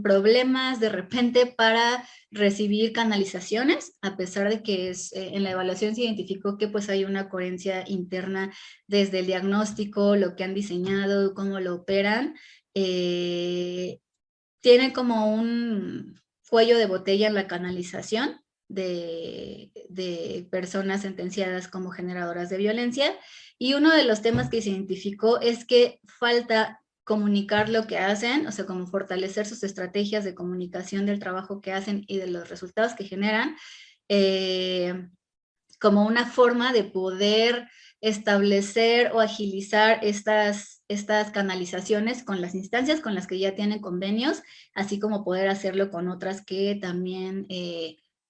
problemas de repente para recibir canalizaciones, a pesar de que en la evaluación se identificó que pues hay una coherencia interna desde el diagnóstico, lo que han diseñado, cómo lo operan. Tienen como un cuello de botella en la canalización de personas sentenciadas como generadoras de violencia, y uno de los temas que se identificó es que falta comunicar lo que hacen, o sea, como fortalecer sus estrategias de comunicación del trabajo que hacen y de los resultados que generan, como una forma de poder establecer o agilizar estas canalizaciones con las instancias con las que ya tienen convenios, así como poder hacerlo con otras que también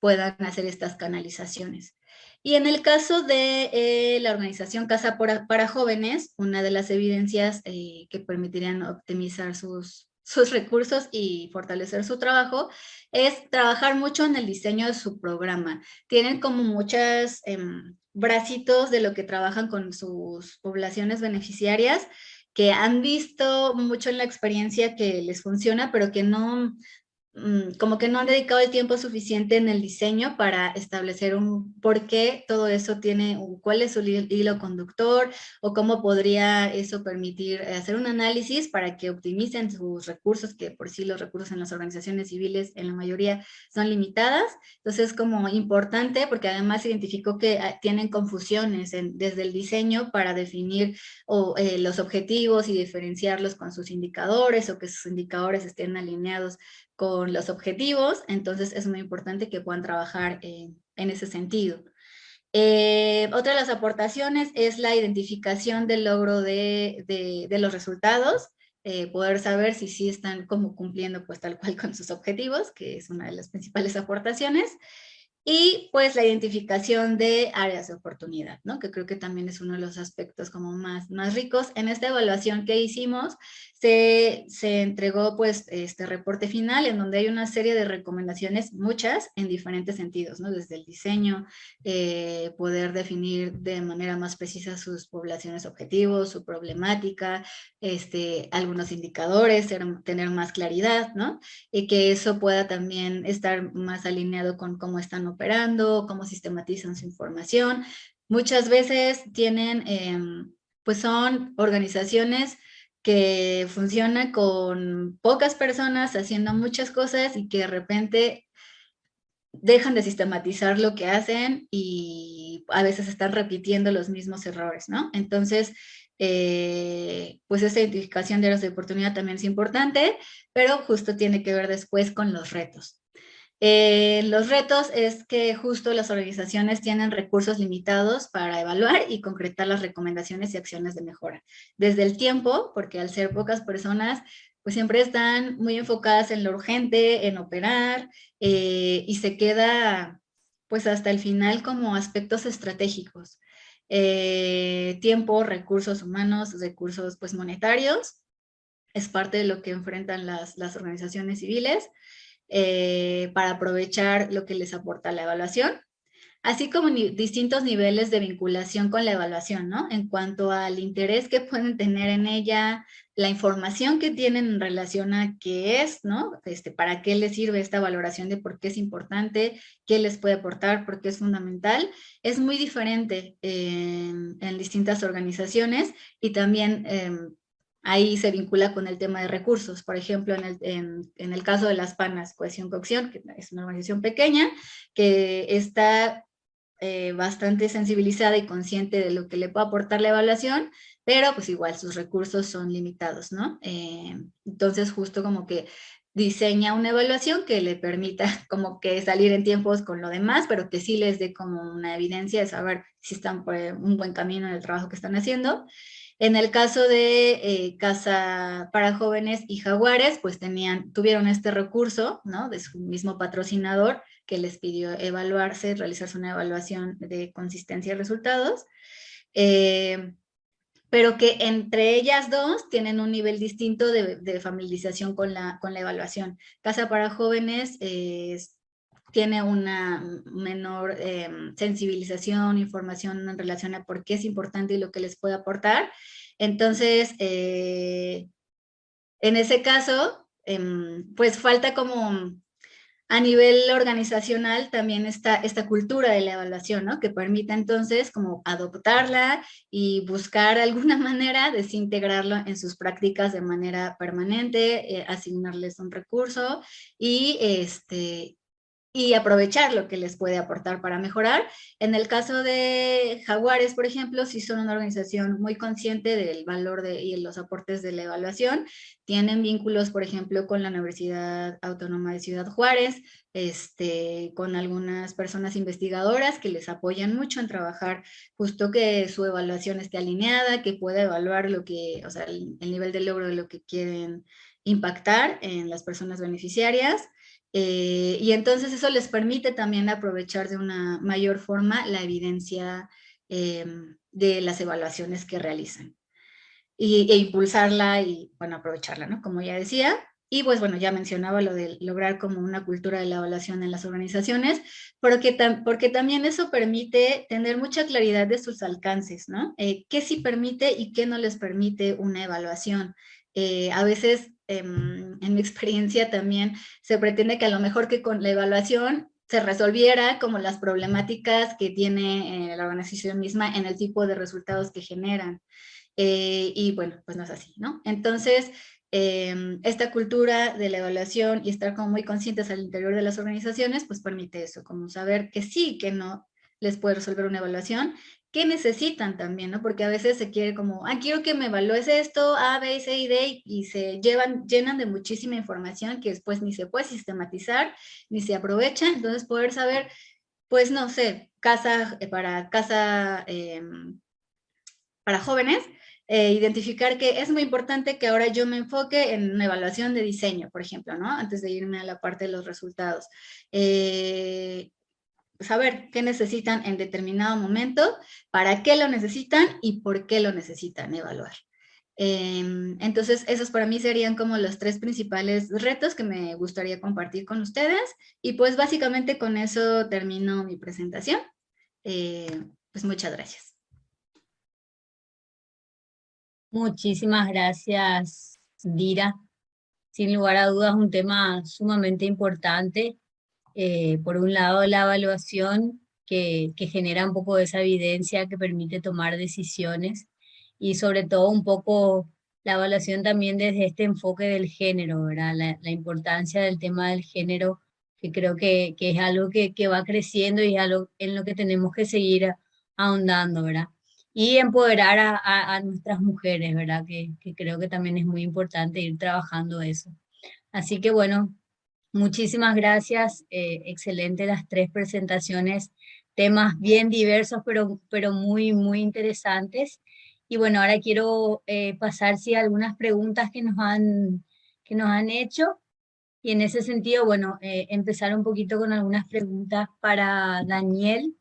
puedan hacer estas canalizaciones. Y en el caso de la organización Casa para Jóvenes, una de las evidencias que permitirían optimizar sus recursos y fortalecer su trabajo es trabajar mucho en el diseño de su programa. Tienen como muchos bracitos de lo que trabajan con sus poblaciones beneficiarias, que han visto mucho en la experiencia que les funciona, pero que no como que no han dedicado el tiempo suficiente en el diseño para establecer por qué todo eso tiene, cuál es su hilo conductor, o cómo podría eso permitir hacer un análisis para que optimicen sus recursos, que por sí los recursos en las organizaciones civiles en la mayoría son limitadas. Entonces es como importante, porque además identificó que tienen confusiones desde el diseño para definir los objetivos y diferenciarlos con sus indicadores, o que sus indicadores estén alineados con los objetivos. Entonces es muy importante que puedan trabajar en ese sentido. Otra de las aportaciones es la identificación del logro de los resultados, poder saber si sí están como cumpliendo pues tal cual con sus objetivos, que es una de las principales aportaciones. Y pues la identificación de áreas de oportunidad, ¿no? Que creo que también es uno de los aspectos como más ricos. En esta evaluación que hicimos, se entregó pues este reporte final en donde hay una serie de recomendaciones, muchas en diferentes sentidos, ¿no? Desde el diseño, poder definir de manera más precisa sus poblaciones objetivos, su problemática, algunos indicadores, tener más claridad, ¿no? Y que eso pueda también estar más alineado con cómo están operando, cómo sistematizan su información. Muchas veces pues son organizaciones que funcionan con pocas personas haciendo muchas cosas y que de repente dejan de sistematizar lo que hacen y a veces están repitiendo los mismos errores, ¿no? Entonces, pues esta identificación de áreas de oportunidad también es importante, pero justo tiene que ver después con los retos. Los retos es que justo las organizaciones tienen recursos limitados para evaluar y concretar las recomendaciones y acciones de mejora. Desde el tiempo, porque al ser pocas personas, pues siempre están muy enfocadas en lo urgente, en operar, y se queda pues hasta el final como aspectos estratégicos. Tiempo, recursos humanos, recursos pues monetarios, es parte de lo que enfrentan las organizaciones civiles. Para aprovechar lo que les aporta la evaluación, así como distintos niveles de vinculación con la evaluación, ¿no? En cuanto al interés que pueden tener en ella, la información que tienen en relación a qué es, ¿no? Para qué les sirve esta valoración, de por qué es importante, qué les puede aportar, por qué es fundamental, es muy diferente en distintas organizaciones, y también ahí se vincula con el tema de recursos. Por ejemplo, en el caso de las PANAS, Cohesión Cocción, que es una organización pequeña, que está bastante sensibilizada y consciente de lo que le puede aportar la evaluación, pero pues igual sus recursos son limitados, ¿no? Entonces justo como que diseña una evaluación que le permita como que salir en tiempos con lo demás, pero que sí les dé como una evidencia de saber si están por un buen camino en el trabajo que están haciendo. En el caso de Casa para Jóvenes y Jaguares, pues tuvieron este recurso, ¿no? De su mismo patrocinador, que les pidió realizarse una evaluación de consistencia de resultados, pero que entre ellas dos tienen un nivel distinto de familiarización con la evaluación. Casa para Jóvenes tiene una menor sensibilización, información en relación a por qué es importante y lo que les puede aportar. Entonces, en ese caso, pues falta como a nivel organizacional también esta cultura de la evaluación, ¿no? Que permita entonces como adoptarla y buscar alguna manera de integrarlo en sus prácticas de manera permanente, asignarles un recurso y aprovechar lo que les puede aportar para mejorar. En el caso de Jaguares, por ejemplo, sí son una organización muy consciente del valor y los aportes de la evaluación. Tienen vínculos, por ejemplo, con la Universidad Autónoma de Ciudad Juárez, con algunas personas investigadoras que les apoyan mucho en trabajar justo que su evaluación esté alineada, que pueda evaluar el nivel de logro de lo que quieren impactar en las personas beneficiarias. Y entonces eso les permite también aprovechar de una mayor forma la evidencia de las evaluaciones que realizan e impulsarla y, bueno, aprovecharla, ¿no? Como ya decía. Y pues bueno, ya mencionaba lo de lograr como una cultura de la evaluación en las organizaciones, porque también eso permite tener mucha claridad de sus alcances, ¿no? ¿Qué sí permite y qué no les permite una evaluación? A veces en mi experiencia también se pretende que a lo mejor que con la evaluación se resolviera como las problemáticas que tiene la organización misma en el tipo de resultados que generan. Y bueno, pues no es así, ¿no? Entonces, esta cultura de la evaluación y estar como muy conscientes al interior de las organizaciones, pues permite eso, como saber que sí, que no les puede resolver una evaluación, que necesitan también, ¿no? Porque a veces se quiere como, quiero que me evalúes esto, A, B, C y D, y se llenan de muchísima información que después ni se puede sistematizar, ni se aprovecha. Entonces, poder saber, pues no sé, para jóvenes, identificar que es muy importante que ahora yo me enfoque en una evaluación de diseño, por ejemplo, ¿no? Antes de irme a la parte de los resultados. Saber qué necesitan en determinado momento, para qué lo necesitan y por qué lo necesitan evaluar. Entonces, esos para mí serían como los 3 principales retos que me gustaría compartir con ustedes. Y pues básicamente con eso termino mi presentación. Pues muchas gracias. Muchísimas gracias, Dira. Sin lugar a dudas, un tema sumamente importante. Por un lado, la evaluación que genera un poco de esa evidencia que permite tomar decisiones y sobre todo un poco la evaluación también desde este enfoque del género, ¿verdad? La importancia del tema del género, que creo que es algo que va creciendo y es algo en lo que tenemos que seguir ahondando, ¿verdad? Y empoderar a nuestras mujeres, ¿verdad? Que creo que también es muy importante ir trabajando eso. Así que bueno, muchísimas gracias. Excelente las 3 presentaciones, temas bien diversos, pero muy, muy interesantes. Y bueno, ahora quiero pasar sí, a algunas preguntas que nos han hecho. Y en ese sentido, bueno, empezar un poquito con algunas preguntas para Daniel.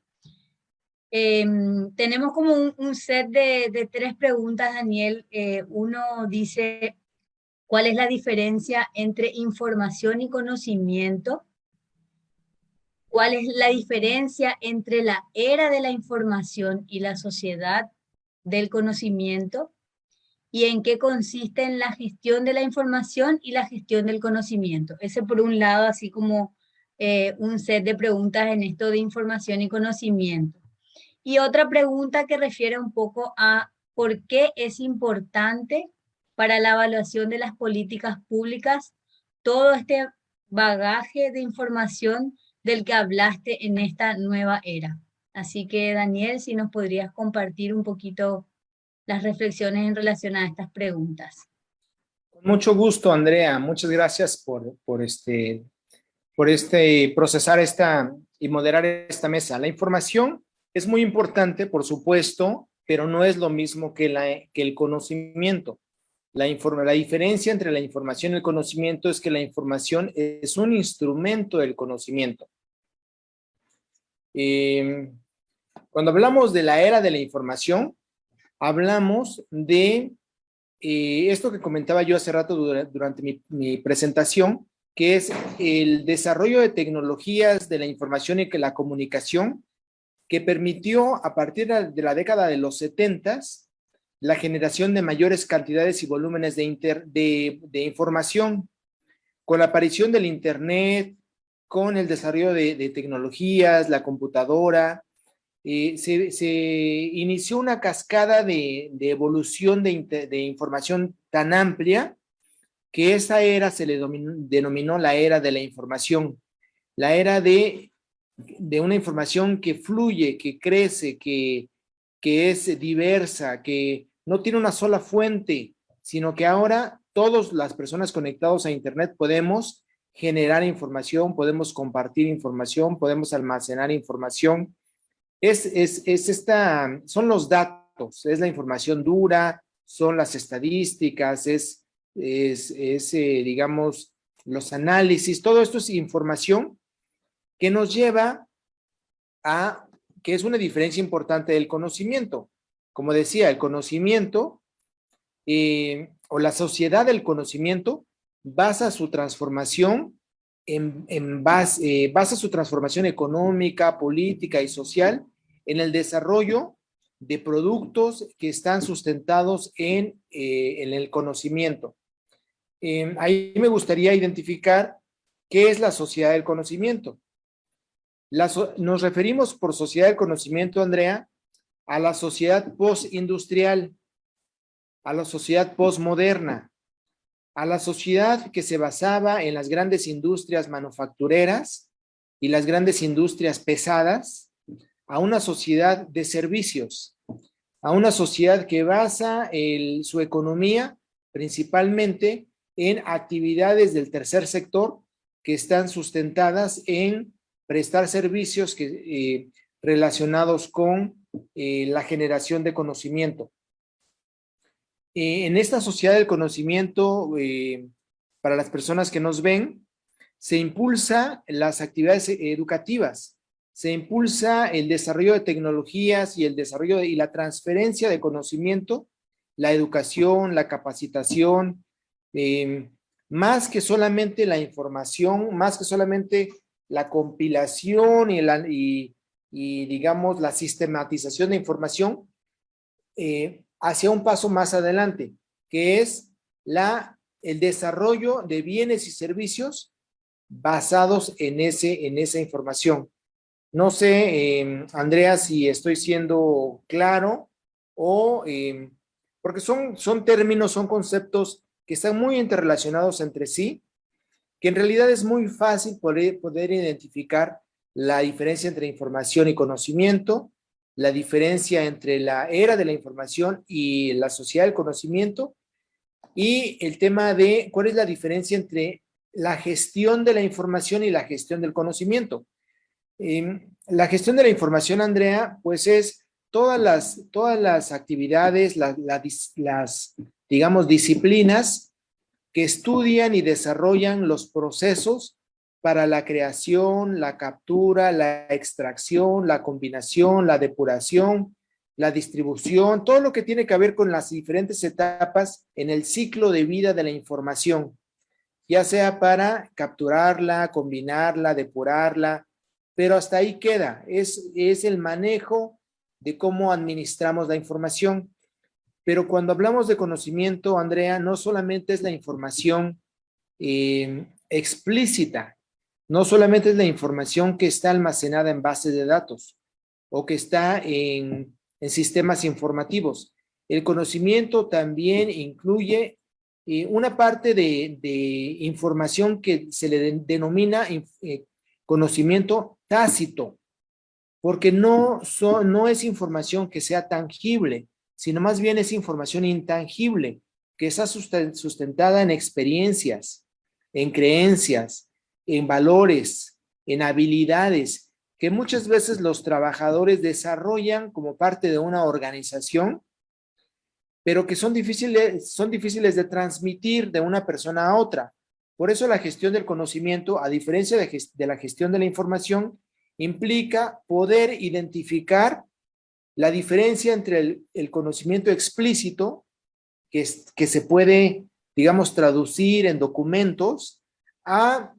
Tenemos como un set de 3 preguntas, Daniel. Uno dice, ¿cuál es la diferencia entre información y conocimiento? ¿Cuál es la diferencia entre la era de la información y la sociedad del conocimiento? ¿Y en qué consiste en la gestión de la información y la gestión del conocimiento? Ese por un lado, así como un set de preguntas en esto de información y conocimiento. Y otra pregunta que refiere un poco a por qué es importante para la evaluación de las políticas públicas todo este bagaje de información del que hablaste en esta nueva era. Así que, Daniel, si nos podrías compartir un poquito las reflexiones en relación a estas preguntas. Con mucho gusto, Andrea. Muchas gracias por procesar y moderar esta mesa. La información es muy importante, por supuesto, pero no es lo mismo que el conocimiento. La diferencia entre la información y el conocimiento es que la información es un instrumento del conocimiento. Cuando hablamos de la era de la información, hablamos de esto que comentaba yo hace rato durante mi presentación, que es el desarrollo de tecnologías de la información y la comunicación, que permitió a partir de la década de los 70s la generación de mayores cantidades y volúmenes de información. Con la aparición del Internet, con el desarrollo de tecnologías, la computadora, se inició una cascada de evolución de información tan amplia que esa era se le denominó la era de la información, la era de una información que fluye, que crece, que es diversa, que no tiene una sola fuente, sino que ahora todas las personas conectados a Internet podemos generar información, podemos compartir información, podemos almacenar información. Son los datos, es la información dura, son las estadísticas, digamos, los análisis, todo esto es información que nos lleva a que es una diferencia importante del conocimiento. Como decía, el conocimiento o la sociedad del conocimiento basa su transformación basa su transformación económica, política y social en el desarrollo de productos que están sustentados en el conocimiento. Ahí me gustaría identificar qué es la sociedad del conocimiento. Nos referimos por sociedad del conocimiento, Andrea, a la sociedad postindustrial, a la sociedad posmoderna, a la sociedad que se basaba en las grandes industrias manufactureras y las grandes industrias pesadas, a una sociedad de servicios, a una sociedad que basa su economía principalmente en actividades del tercer sector que están sustentadas en prestar servicios relacionados con la generación de conocimiento. En esta sociedad del conocimiento, para las personas que nos ven, se impulsa las actividades educativas, se impulsa el desarrollo de tecnologías y el desarrollo y la transferencia de conocimiento, la educación, la capacitación, más que solamente la información, más que solamente la compilación y digamos la sistematización de información, hacia un paso más adelante, que es el desarrollo de bienes y servicios basados en esa información. No sé, Andrea, si estoy siendo claro porque son términos, son conceptos que están muy interrelacionados entre sí, que en realidad es muy fácil poder identificar la diferencia entre información y conocimiento, la diferencia entre la era de la información y la sociedad del conocimiento, y el tema de cuál es la diferencia entre la gestión de la información y la gestión del conocimiento. La gestión de la información, Andrea, pues es todas las actividades, las digamos, disciplinas que estudian y desarrollan los procesos para la creación, la captura, la extracción, la combinación, la depuración, la distribución, todo lo que tiene que ver con las diferentes etapas en el ciclo de vida de la información, ya sea para capturarla, combinarla, depurarla, pero hasta ahí queda, es el manejo de cómo administramos la información. Pero cuando hablamos de conocimiento, Andrea, no solamente es la información explícita, no solamente es la información que está almacenada en bases de datos o que está en sistemas informativos. El conocimiento también incluye una parte de información que se le denomina conocimiento tácito, porque no es información que sea tangible, sino más bien es información intangible, que está sustentada en experiencias, en creencias, en valores, en habilidades, que muchas veces los trabajadores desarrollan como parte de una organización, pero que son difíciles de transmitir de una persona a otra. Por eso la gestión del conocimiento, a diferencia de la gestión de la información, implica poder identificar la diferencia entre el conocimiento explícito, que se puede, digamos, traducir en documentos, a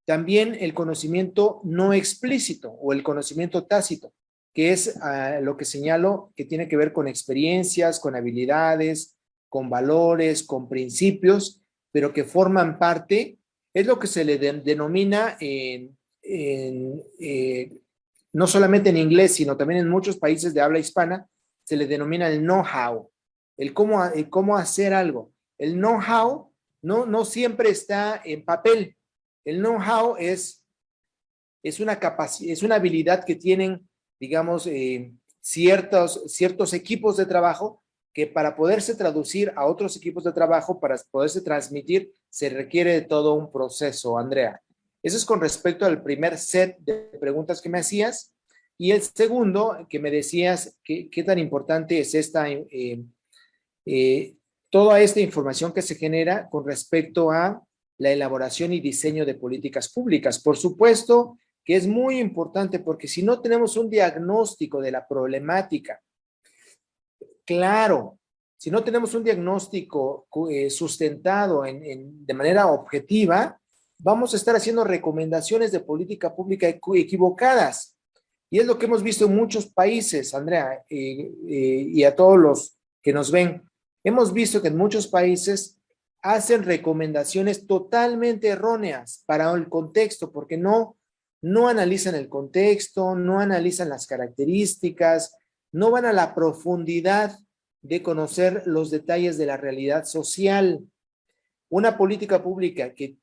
también el conocimiento no explícito o el conocimiento tácito, que es lo que señalo que tiene que ver con experiencias, con habilidades, con valores, con principios, pero que forman parte, es lo que se le denomina no solamente en inglés, sino también en muchos países de habla hispana, se le denomina el know-how, el cómo hacer algo. El know-how no siempre está en papel. El know-how es una habilidad que tienen, digamos, ciertos equipos de trabajo que para poderse traducir a otros equipos de trabajo, para poderse transmitir, se requiere de todo un proceso, Andrea. Eso es con respecto al primer set de preguntas que me hacías. Y el segundo, que me decías, ¿qué tan importante es toda esta información que se genera con respecto a la elaboración y diseño de políticas públicas? Por supuesto que es muy importante, porque si no tenemos un diagnóstico de la problemática, claro, si no tenemos un diagnóstico sustentado de manera objetiva, vamos a estar haciendo recomendaciones de política pública equivocadas. Y es lo que hemos visto en muchos países, Andrea, y a todos los que nos ven. Hemos visto que en muchos países hacen recomendaciones totalmente erróneas para el contexto, porque no analizan el contexto, no analizan las características, no van a la profundidad de conocer los detalles de la realidad social. Una política pública que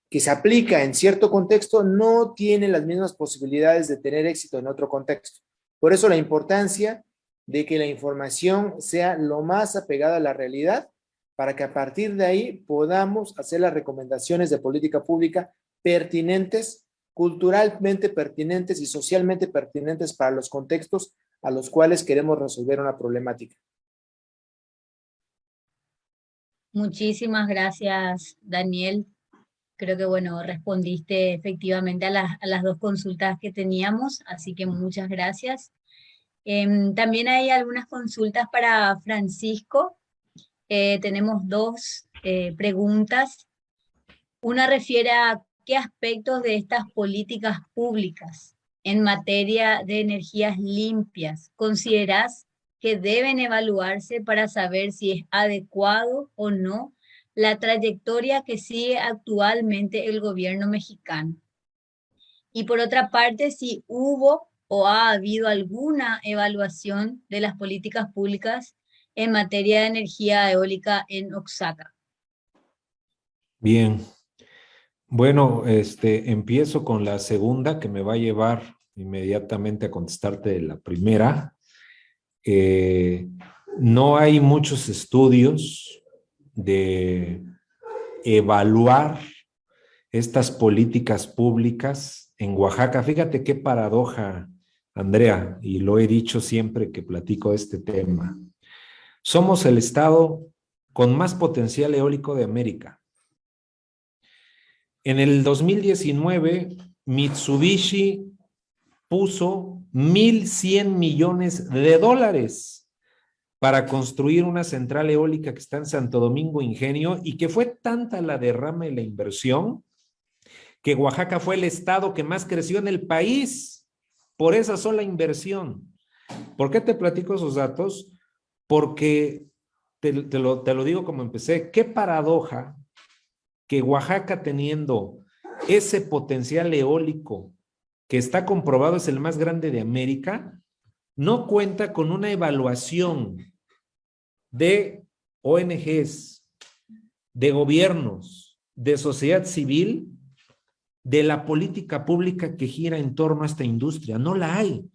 se aplica en cierto contexto no tiene las mismas posibilidades de tener éxito en otro contexto. Por eso la importancia de que la información sea lo más apegada a la realidad, para que a partir de ahí podamos hacer las recomendaciones de política pública pertinentes, culturalmente pertinentes y socialmente pertinentes para los contextos a los cuales queremos resolver una problemática. Muchísimas gracias, Daniel. Creo que, bueno, respondiste efectivamente a las dos consultas que teníamos, así que muchas gracias. También hay algunas consultas para Francisco. Tenemos dos preguntas. Una refiere a qué aspectos de estas políticas públicas en materia de energías limpias considerás que deben evaluarse para saber si es adecuado o no la trayectoria que sigue actualmente el gobierno mexicano. Y por otra parte, si hubo o ha habido alguna evaluación de las políticas públicas en materia de energía eólica en Oaxaca. Bien. Bueno, empiezo con la segunda, que me va a llevar inmediatamente a contestarte de la primera. No hay muchos estudios de evaluar estas políticas públicas en Oaxaca. Fíjate qué paradoja, Andrea, y lo he dicho siempre que platico de este tema. Somos el estado con más potencial eólico de América. En el 2019, Mitsubishi puso 1,100 millones de dólares para construir una central eólica que está en Santo Domingo Ingenio, y que fue tanta la derrama y la inversión que Oaxaca fue el estado que más creció en el país por esa sola inversión. ¿Por qué te platico esos datos? Porque te lo digo como empecé. Qué paradoja que Oaxaca, teniendo ese potencial eólico que está comprobado es el más grande de América, no cuenta con una evaluación de ONGs, de gobiernos, de sociedad civil, de la política pública que gira en torno a esta industria. No la hay.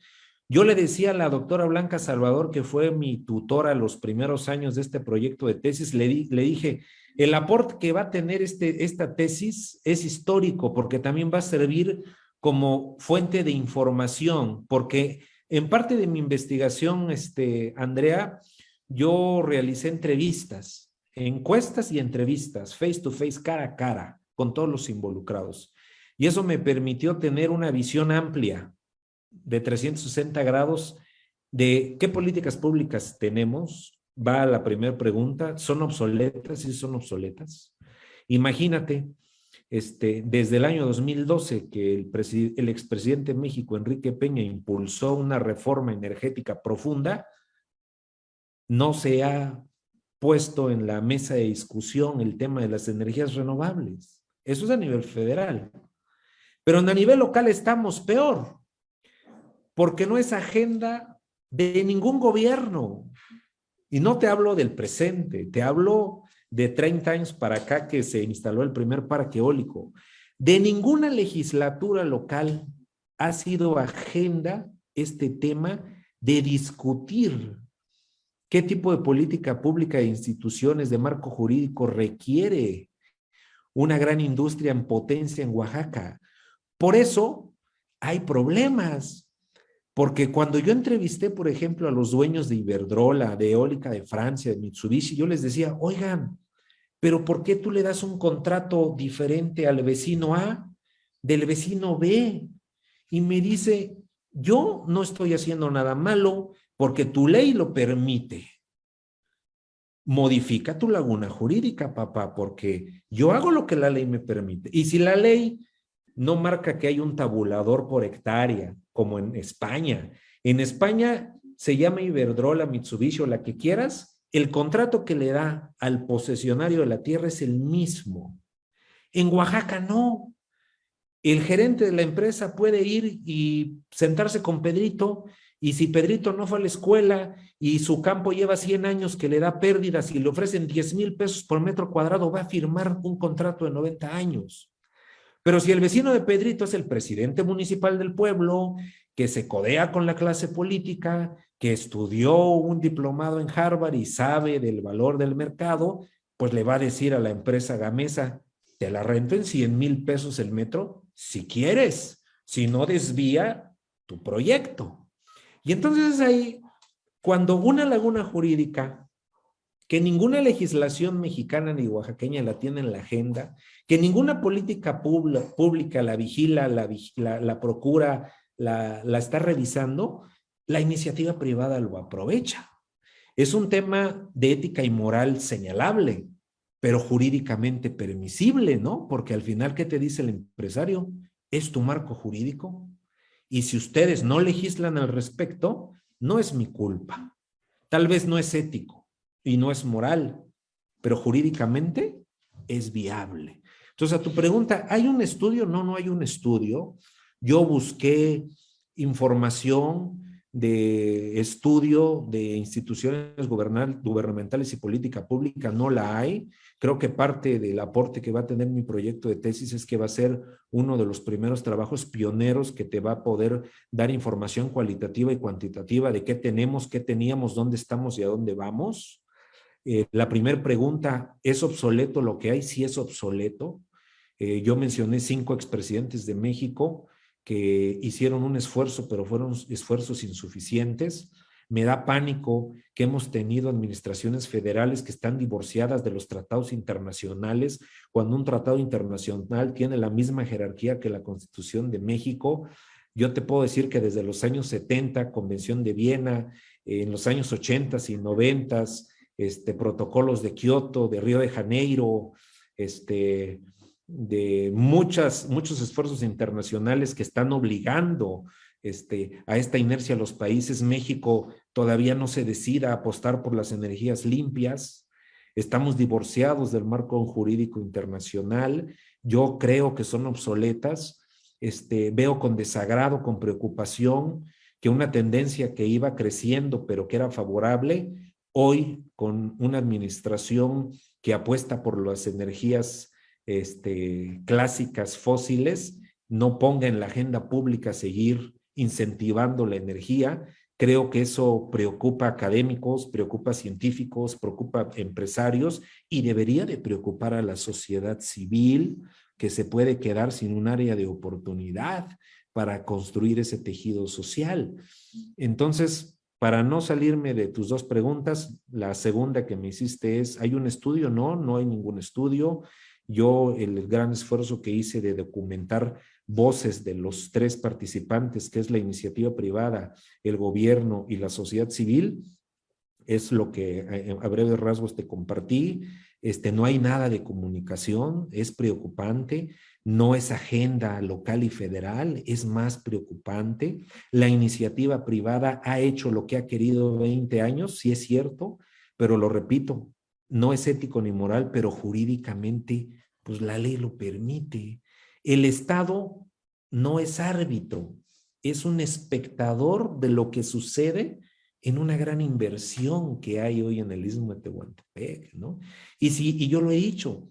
Yo le decía a la doctora Blanca Salvador, que fue mi tutora los primeros años de este proyecto de tesis, le dije, el aporte que va a tener esta tesis es histórico, porque también va a servir como fuente de información, porque en parte de mi investigación, Andrea, yo realicé entrevistas, encuestas y entrevistas, face to face, cara a cara, con todos los involucrados. Y eso me permitió tener una visión amplia de 360 grados de qué políticas públicas tenemos. Va a la primera pregunta, ¿son obsoletas? Sí, son obsoletas. Imagínate, desde el año 2012 que el expresidente de México, Enrique Peña, impulsó una reforma energética profunda, no se ha puesto en la mesa de discusión el tema de las energías renovables. Eso es a nivel federal. Pero a nivel local estamos peor, porque no es agenda de ningún gobierno. Y no te hablo del presente, te hablo de 30 años para acá que se instaló el primer parque eólico. De ninguna legislatura local ha sido agenda este tema de discutir qué tipo de política pública e instituciones de marco jurídico requiere una gran industria en potencia en Oaxaca. Por eso hay problemas, porque cuando yo entrevisté, por ejemplo, a los dueños de Iberdrola, de Eólica de Francia, de Mitsubishi, yo les decía, oigan, pero ¿por qué tú le das un contrato diferente al vecino A del vecino B? Y me dice, yo no estoy haciendo nada malo porque tu ley lo permite. Modifica tu laguna jurídica, papá, porque yo hago lo que la ley me permite. Y si la ley no marca que hay un tabulador por hectárea, como en España se llama Iberdrola, Mitsubishi o la que quieras, el contrato que le da al posesionario de la tierra es el mismo. En Oaxaca no. El gerente de la empresa puede ir y sentarse con Pedrito, y si Pedrito no fue a la escuela y su campo lleva 100 años que le da pérdidas y le ofrecen 10,000 pesos por metro cuadrado, va a firmar un contrato de 90 años. Pero si el vecino de Pedrito es el presidente municipal del pueblo, que se codea con la clase política, que estudió un diplomado en Harvard y sabe del valor del mercado, pues le va a decir a la empresa Gamesa, te la rento en 100,000 pesos el metro, si quieres, si no desvía tu proyecto. Y entonces es ahí cuando una laguna jurídica que ninguna legislación mexicana ni oaxaqueña la tiene en la agenda, que ninguna política pública la vigila, la procura, la está revisando, la iniciativa privada lo aprovecha. Es un tema de ética y moral señalable, pero jurídicamente permisible, ¿no? Porque al final, ¿qué te dice el empresario? Es tu marco jurídico. Y si ustedes no legislan al respecto, no es mi culpa. Tal vez no es ético y no es moral, pero jurídicamente es viable. Entonces, a tu pregunta, ¿hay un estudio? No, no hay un estudio. Yo busqué información de estudio de instituciones gubernamentales y política pública, no la hay. Creo que parte del aporte que va a tener mi proyecto de tesis es que va a ser uno de los primeros trabajos pioneros que te va a poder dar información cualitativa y cuantitativa de qué tenemos, qué teníamos, dónde estamos y a dónde vamos. La primera pregunta, ¿es obsoleto lo que hay? Sí es obsoleto. Yo mencioné 5 expresidentes de México que hicieron un esfuerzo, pero fueron esfuerzos insuficientes. Me da pánico que hemos tenido administraciones federales que están divorciadas de los tratados internacionales, cuando un tratado internacional tiene la misma jerarquía que la Constitución de México. Yo te puedo decir que desde los años 70, Convención de Viena, en los años 80 y 90, protocolos de Kioto, de Río de Janeiro, de muchos esfuerzos internacionales que están obligando a esta inercia a los países. México todavía no se decida a apostar por las energías limpias. Estamos divorciados del marco jurídico internacional. Yo creo que son obsoletas. Veo con desagrado, con preocupación, que una tendencia que iba creciendo, pero que era favorable, hoy con una administración que apuesta por las energías clásicas fósiles, no ponga en la agenda pública seguir incentivando la energía. Creo que eso preocupa a académicos, preocupa a científicos, preocupa a empresarios y debería de preocupar a la sociedad civil, que se puede quedar sin un área de oportunidad para construir ese tejido social. Entonces, para no salirme de tus 2 preguntas, la segunda que me hiciste es, ¿hay un estudio? No, no hay ningún estudio. Yo el gran esfuerzo que hice de documentar voces de los 3 participantes, que es la iniciativa privada, el gobierno y la sociedad civil, es lo que a breves rasgos te compartí. No hay nada de comunicación, es preocupante, no es agenda local y federal, es más preocupante. La iniciativa privada ha hecho lo que ha querido 20 años, sí es cierto, pero lo repito, no es ético ni moral, pero jurídicamente, pues la ley lo permite. El Estado no es árbitro, es un espectador de lo que sucede en una gran inversión que hay hoy en el Istmo de Tehuantepec, ¿no? Y yo lo he dicho,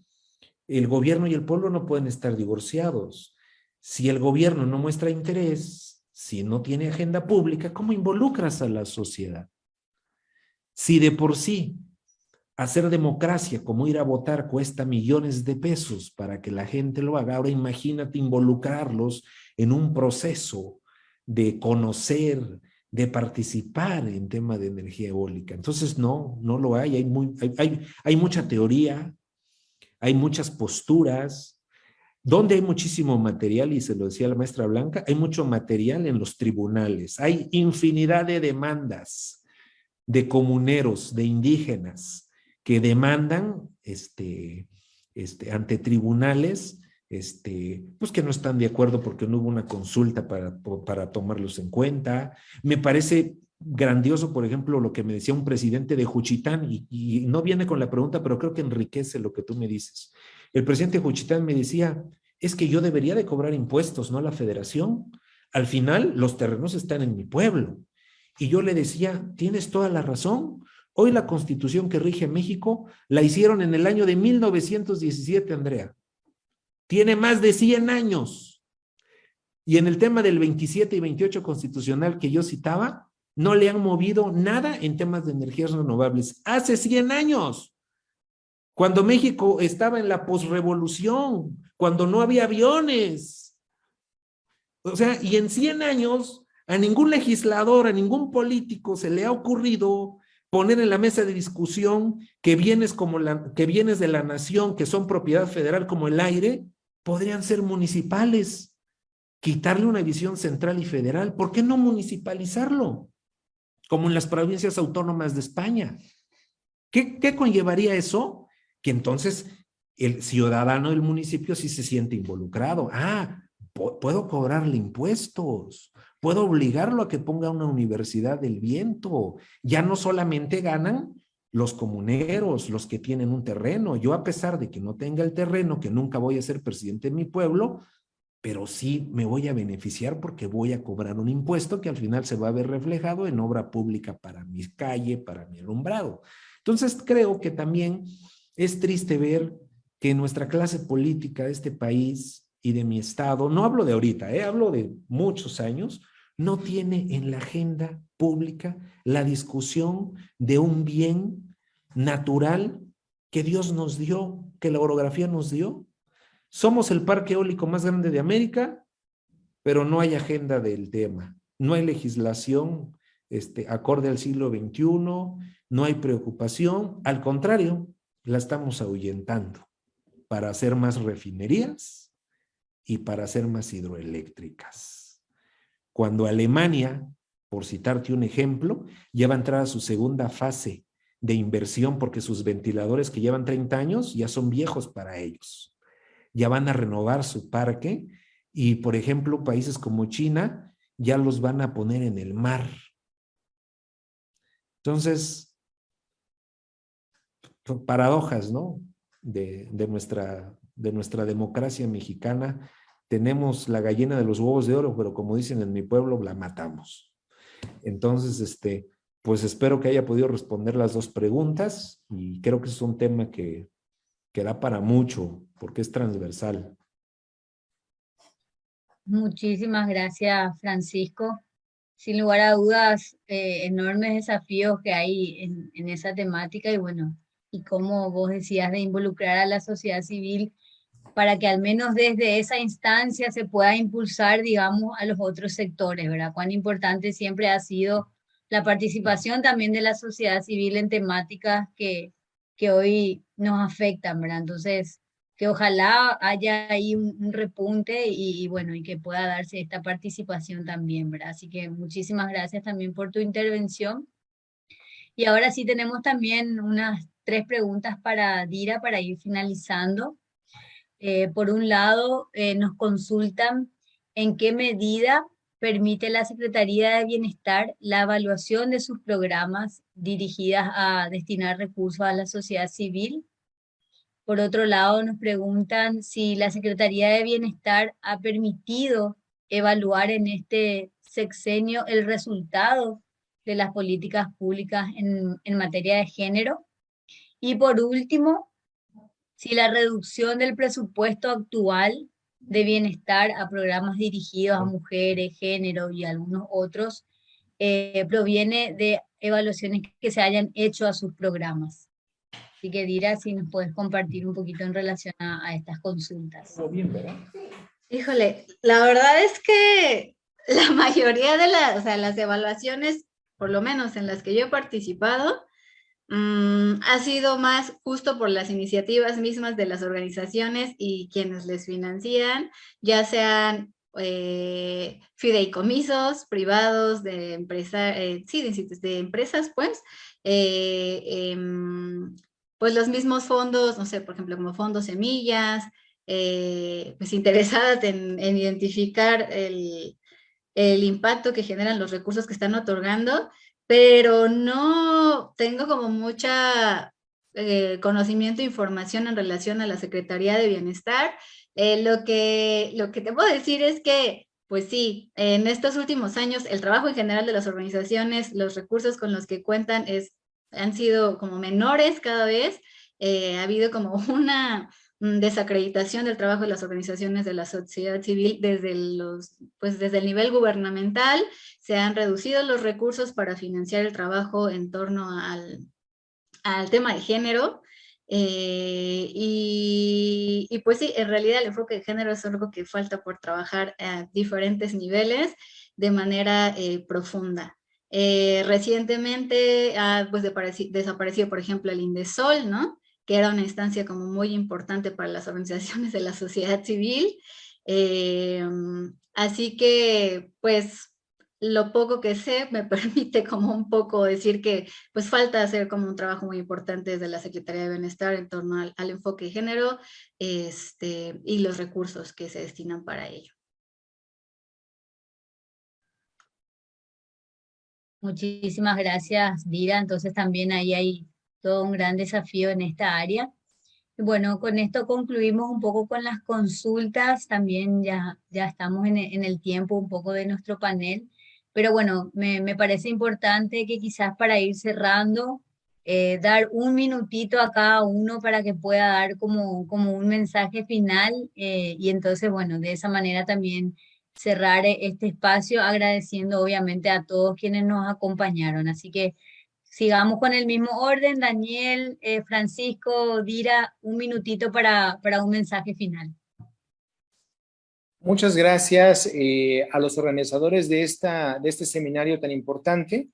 el gobierno y el pueblo no pueden estar divorciados. Si el gobierno no muestra interés, si no tiene agenda pública, ¿cómo involucras a la sociedad? Si de por sí hacer democracia, como ir a votar, cuesta millones de pesos para que la gente lo haga, ahora imagínate involucrarlos en un proceso de conocer, de participar en tema de energía eólica. Entonces, no lo hay. Hay mucha teoría, hay muchas posturas. Donde hay muchísimo material, y se lo decía la maestra Blanca, hay mucho material en los tribunales. Hay infinidad de demandas de comuneros, de indígenas, que demandan ante tribunales, pues que no están de acuerdo porque no hubo una consulta para tomarlos en cuenta. Me parece grandioso, por ejemplo, lo que me decía un presidente de Juchitán, y no viene con la pregunta, pero creo que enriquece lo que tú me dices. El presidente de Juchitán me decía, es que yo debería de cobrar impuestos, no la federación. Al final, los terrenos están en mi pueblo. Y yo le decía, tienes toda la razón. Hoy la constitución que rige México la hicieron en el año de 1917, Andrea. Tiene más de 100 años. Y en el tema del 27 y 28 constitucional que yo citaba, no le han movido nada en temas de energías renovables. Hace 100 años, cuando México estaba en la posrevolución, cuando no había aviones. O sea, y en 100 años, a ningún legislador, a ningún político se le ha ocurrido poner en la mesa de discusión que bienes de la nación, que son propiedad federal como el aire, podrían ser municipales. Quitarle una visión central y federal. ¿Por qué no municipalizarlo? Como en las provincias autónomas de España. ¿Qué conllevaría eso? Que entonces el ciudadano del municipio sí se siente involucrado. Puedo cobrarle impuestos, puedo obligarlo a que ponga una universidad del viento. Ya no solamente ganan los comuneros, los que tienen un terreno. Yo, a pesar de que no tenga el terreno, que nunca voy a ser presidente de mi pueblo, pero sí me voy a beneficiar porque voy a cobrar un impuesto que al final se va a ver reflejado en obra pública para mi calle, para mi alumbrado. Entonces creo que también es triste ver que nuestra clase política de este país y de mi estado, no hablo de ahorita, hablo de muchos años, no tiene en la agenda pública la discusión de un bien natural que Dios nos dio, que la orografía nos dio. Somos el parque eólico más grande de América, pero no hay agenda del tema. No hay legislación acorde al siglo XXI, no hay preocupación. Al contrario, la estamos ahuyentando para hacer más refinerías y para hacer más hidroeléctricas. Cuando Alemania, por citarte un ejemplo, ya va a entrar a su segunda fase de inversión porque sus ventiladores que llevan 30 años ya son viejos para ellos. Ya van a renovar su parque y, por ejemplo, países como China ya los van a poner en el mar. Entonces, paradojas, ¿no? De nuestra democracia mexicana. Tenemos la gallina de los huevos de oro, pero como dicen en mi pueblo, la matamos. Entonces, pues espero que haya podido responder las dos preguntas y creo que es un tema que da para mucho, porque es transversal. Muchísimas gracias, Francisco. Sin lugar a dudas, enormes desafíos que hay en esa temática y bueno, y como vos decías, de involucrar a la sociedad civil para que al menos desde esa instancia se pueda impulsar, digamos, a los otros sectores, ¿verdad? Cuán importante siempre ha sido la participación también de la sociedad civil en temáticas que hoy nos afectan, ¿verdad? Entonces, que ojalá haya ahí un repunte y bueno, y que pueda darse esta participación también, ¿verdad? Así que muchísimas gracias también por tu intervención. Y ahora sí tenemos también unas 3 preguntas para Dira para ir finalizando. Por un lado, nos consultan en qué medida permite la Secretaría de Bienestar la evaluación de sus programas dirigidas a destinar recursos a la sociedad civil. Por otro lado, nos preguntan si la Secretaría de Bienestar ha permitido evaluar en este sexenio el resultado de las políticas públicas en materia de género. Y por último, si la reducción del presupuesto actual de bienestar a programas dirigidos a mujeres, género y algunos otros proviene de evaluaciones que se hayan hecho a sus programas. Así que Dira, si nos puedes compartir un poquito en relación a estas consultas. Bien, ¿verdad? Híjole, la verdad es que la mayoría de las evaluaciones, por lo menos en las que yo he participado, ha sido más justo por las iniciativas mismas de las organizaciones y quienes les financian, ya sean fideicomisos privados de empresas, de empresas, pues, pues los mismos fondos, no sé, por ejemplo, como Fondos Semillas, pues interesadas en identificar el impacto que generan los recursos que están otorgando, pero no tengo como mucha conocimiento e información en relación a la Secretaría de Bienestar. Lo que te puedo decir es que, pues sí, en estos últimos años el trabajo en general de las organizaciones, los recursos con los que cuentan han sido como menores cada vez. Ha habido como una desacreditación del trabajo de las organizaciones de la sociedad civil desde el nivel gubernamental. Se han reducido los recursos para financiar el trabajo en torno al tema de género. Y pues sí, en realidad el enfoque de género es algo que falta por trabajar a diferentes niveles de manera profunda. Recientemente ha pues desaparecido, por ejemplo, el INDESOL, ¿no? Que era una instancia como muy importante para las organizaciones de la sociedad civil. Así que, pues, lo poco que sé me permite como un poco decir que pues falta hacer como un trabajo muy importante desde la Secretaría de Bienestar en torno al enfoque de género y los recursos que se destinan para ello. Muchísimas gracias, Dira. Entonces también ahí hay todo un gran desafío en esta área. Y bueno, con esto concluimos un poco con las consultas. También ya estamos en el tiempo un poco de nuestro panel. Pero bueno, me parece importante que quizás para ir cerrando, dar un minutito a cada uno para que pueda dar como un mensaje final. Y entonces, bueno, de esa manera también cerrar este espacio agradeciendo obviamente a todos quienes nos acompañaron. Así que sigamos con el mismo orden. Daniel, Francisco, Dira, un minutito para un mensaje final. Muchas gracias a los organizadores de este seminario tan importante.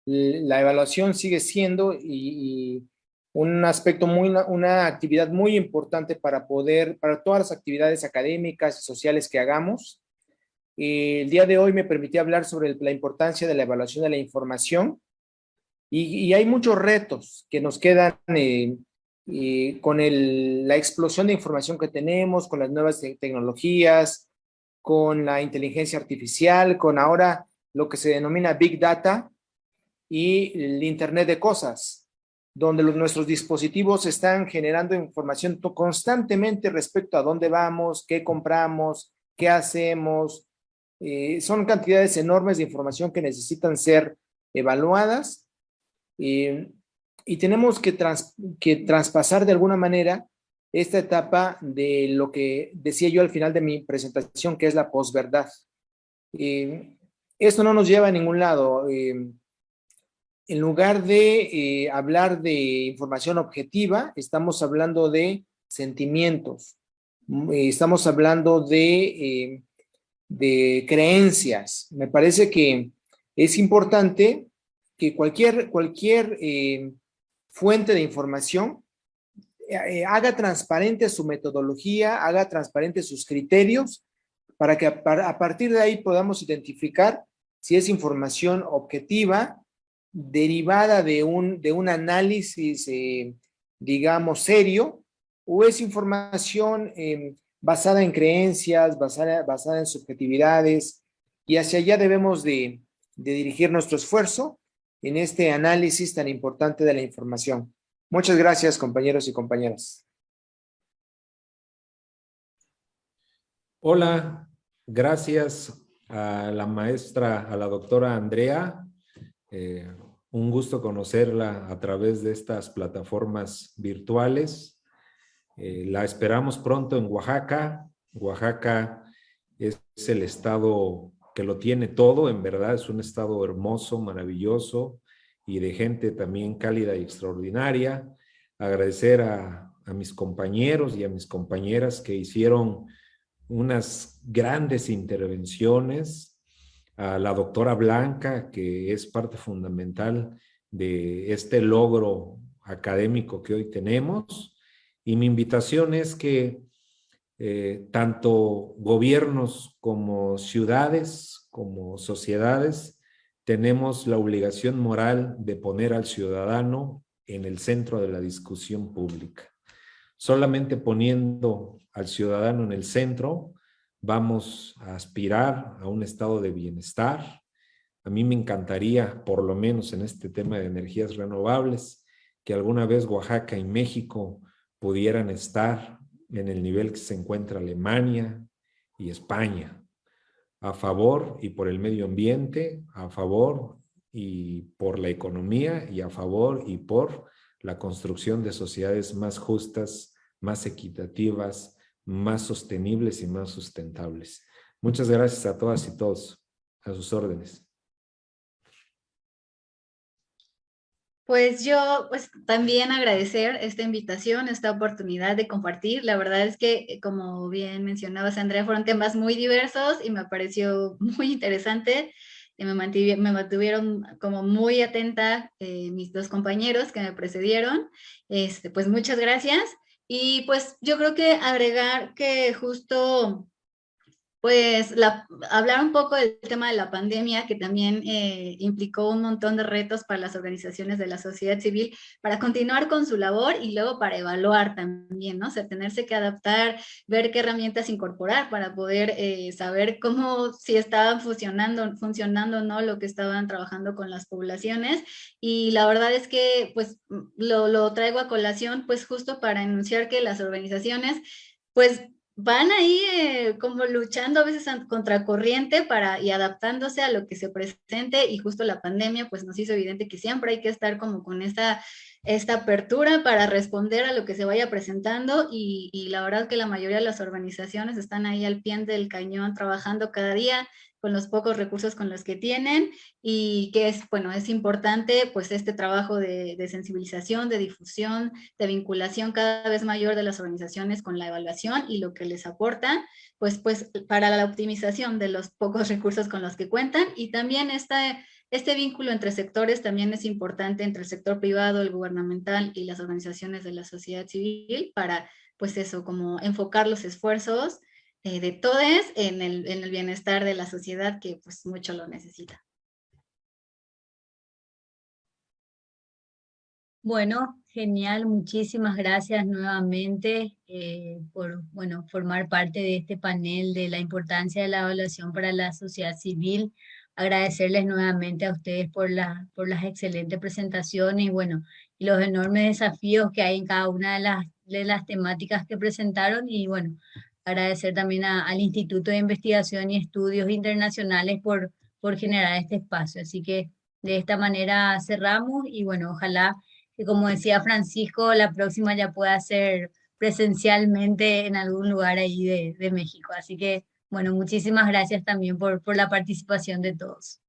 La evaluación sigue siendo y un aspecto una actividad muy importante para todas las actividades académicas y sociales que hagamos. El día de hoy me permití hablar sobre la importancia de la evaluación de la información y hay muchos retos que nos quedan con la explosión de información que tenemos, con las nuevas tecnologías, con la inteligencia artificial, con ahora lo que se denomina Big Data y el Internet de Cosas, donde nuestros dispositivos están generando información constantemente respecto a dónde vamos, qué compramos, qué hacemos. Son cantidades enormes de información que necesitan ser evaluadas y tenemos que traspasar de alguna manera esta etapa de lo que decía yo al final de mi presentación, que es la posverdad. Esto no nos lleva a ningún lado. En lugar de hablar de información objetiva, estamos hablando de sentimientos, estamos hablando de creencias. Me parece que es importante que cualquier fuente de información haga transparente su metodología, haga transparente sus criterios, para que a partir de ahí podamos identificar si es información objetiva, derivada de un análisis, digamos, serio, o es información basada en creencias, basada en subjetividades, y hacia allá debemos de dirigir nuestro esfuerzo en este análisis tan importante de la información. Muchas gracias, compañeros y compañeras. Hola, gracias a la maestra, a la doctora Andrea. Un gusto conocerla a través de estas plataformas virtuales. La esperamos pronto en Oaxaca. Oaxaca es el estado que lo tiene todo, en verdad es un estado hermoso, maravilloso y de gente también cálida y extraordinaria. Agradecer a mis compañeros y a mis compañeras que hicieron unas grandes intervenciones, a la doctora Blanca, que es parte fundamental de este logro académico que hoy tenemos, y mi invitación es que tanto gobiernos como ciudades, como sociedades, tenemos la obligación moral de poner al ciudadano en el centro de la discusión pública. Solamente poniendo al ciudadano en el centro, vamos a aspirar a un estado de bienestar, A mí me encantaría, por lo menos en este tema de energías renovables, que alguna vez Oaxaca y México pudieran estar en el nivel que se encuentra Alemania y España, a favor y por el medio ambiente, a favor y por la economía, y a favor y por la construcción de sociedades más justas, más equitativas, más sostenibles y más sustentables. Muchas gracias a todas y todos. A sus órdenes. Pues yo pues también agradecer esta invitación, esta oportunidad de compartir. La verdad es que, como bien mencionabas, Andrea, fueron temas muy diversos y me pareció muy interesante. Me mantuvieron como muy atenta mis dos compañeros que me precedieron. Pues muchas gracias. Y pues yo creo que agregar que justo pues hablar un poco del tema de la pandemia, que también implicó un montón de retos para las organizaciones de la sociedad civil para continuar con su labor y luego para evaluar también, ¿no? O sea, tenerse que adaptar, ver qué herramientas incorporar para poder saber cómo, si estaban funcionando o no lo que estaban trabajando con las poblaciones. Y la verdad es que pues lo traigo a colación pues justo para enunciar que las organizaciones pues van ahí como luchando a veces contracorriente y adaptándose a lo que se presente, y justo la pandemia pues nos hizo evidente que siempre hay que estar como con esta apertura para responder a lo que se vaya presentando, y la verdad que la mayoría de las organizaciones están ahí al pie del cañón trabajando cada día con los pocos recursos con los que tienen, y que es, bueno, es importante pues este trabajo de sensibilización, de difusión, de vinculación cada vez mayor de las organizaciones con la evaluación y lo que les aporta, pues para la optimización de los pocos recursos con los que cuentan. Y también este vínculo entre sectores también es importante, entre el sector privado, el gubernamental y las organizaciones de la sociedad civil, para pues eso, como enfocar los esfuerzos de todos en el bienestar de la sociedad, que pues mucho lo necesita. Bueno, genial, muchísimas gracias nuevamente por, bueno, formar parte de este panel de la importancia de la evaluación para la sociedad civil. Agradecerles nuevamente a ustedes por las excelentes presentaciones y, bueno, y los enormes desafíos que hay en cada una de las temáticas que presentaron. Y, bueno, agradecer también al Instituto de Investigación y Estudios Internacionales por generar este espacio. Así que de esta manera cerramos y, bueno, ojalá que, como decía Francisco, la próxima ya pueda ser presencialmente en algún lugar ahí de México. Así que, bueno, muchísimas gracias también por la participación de todos.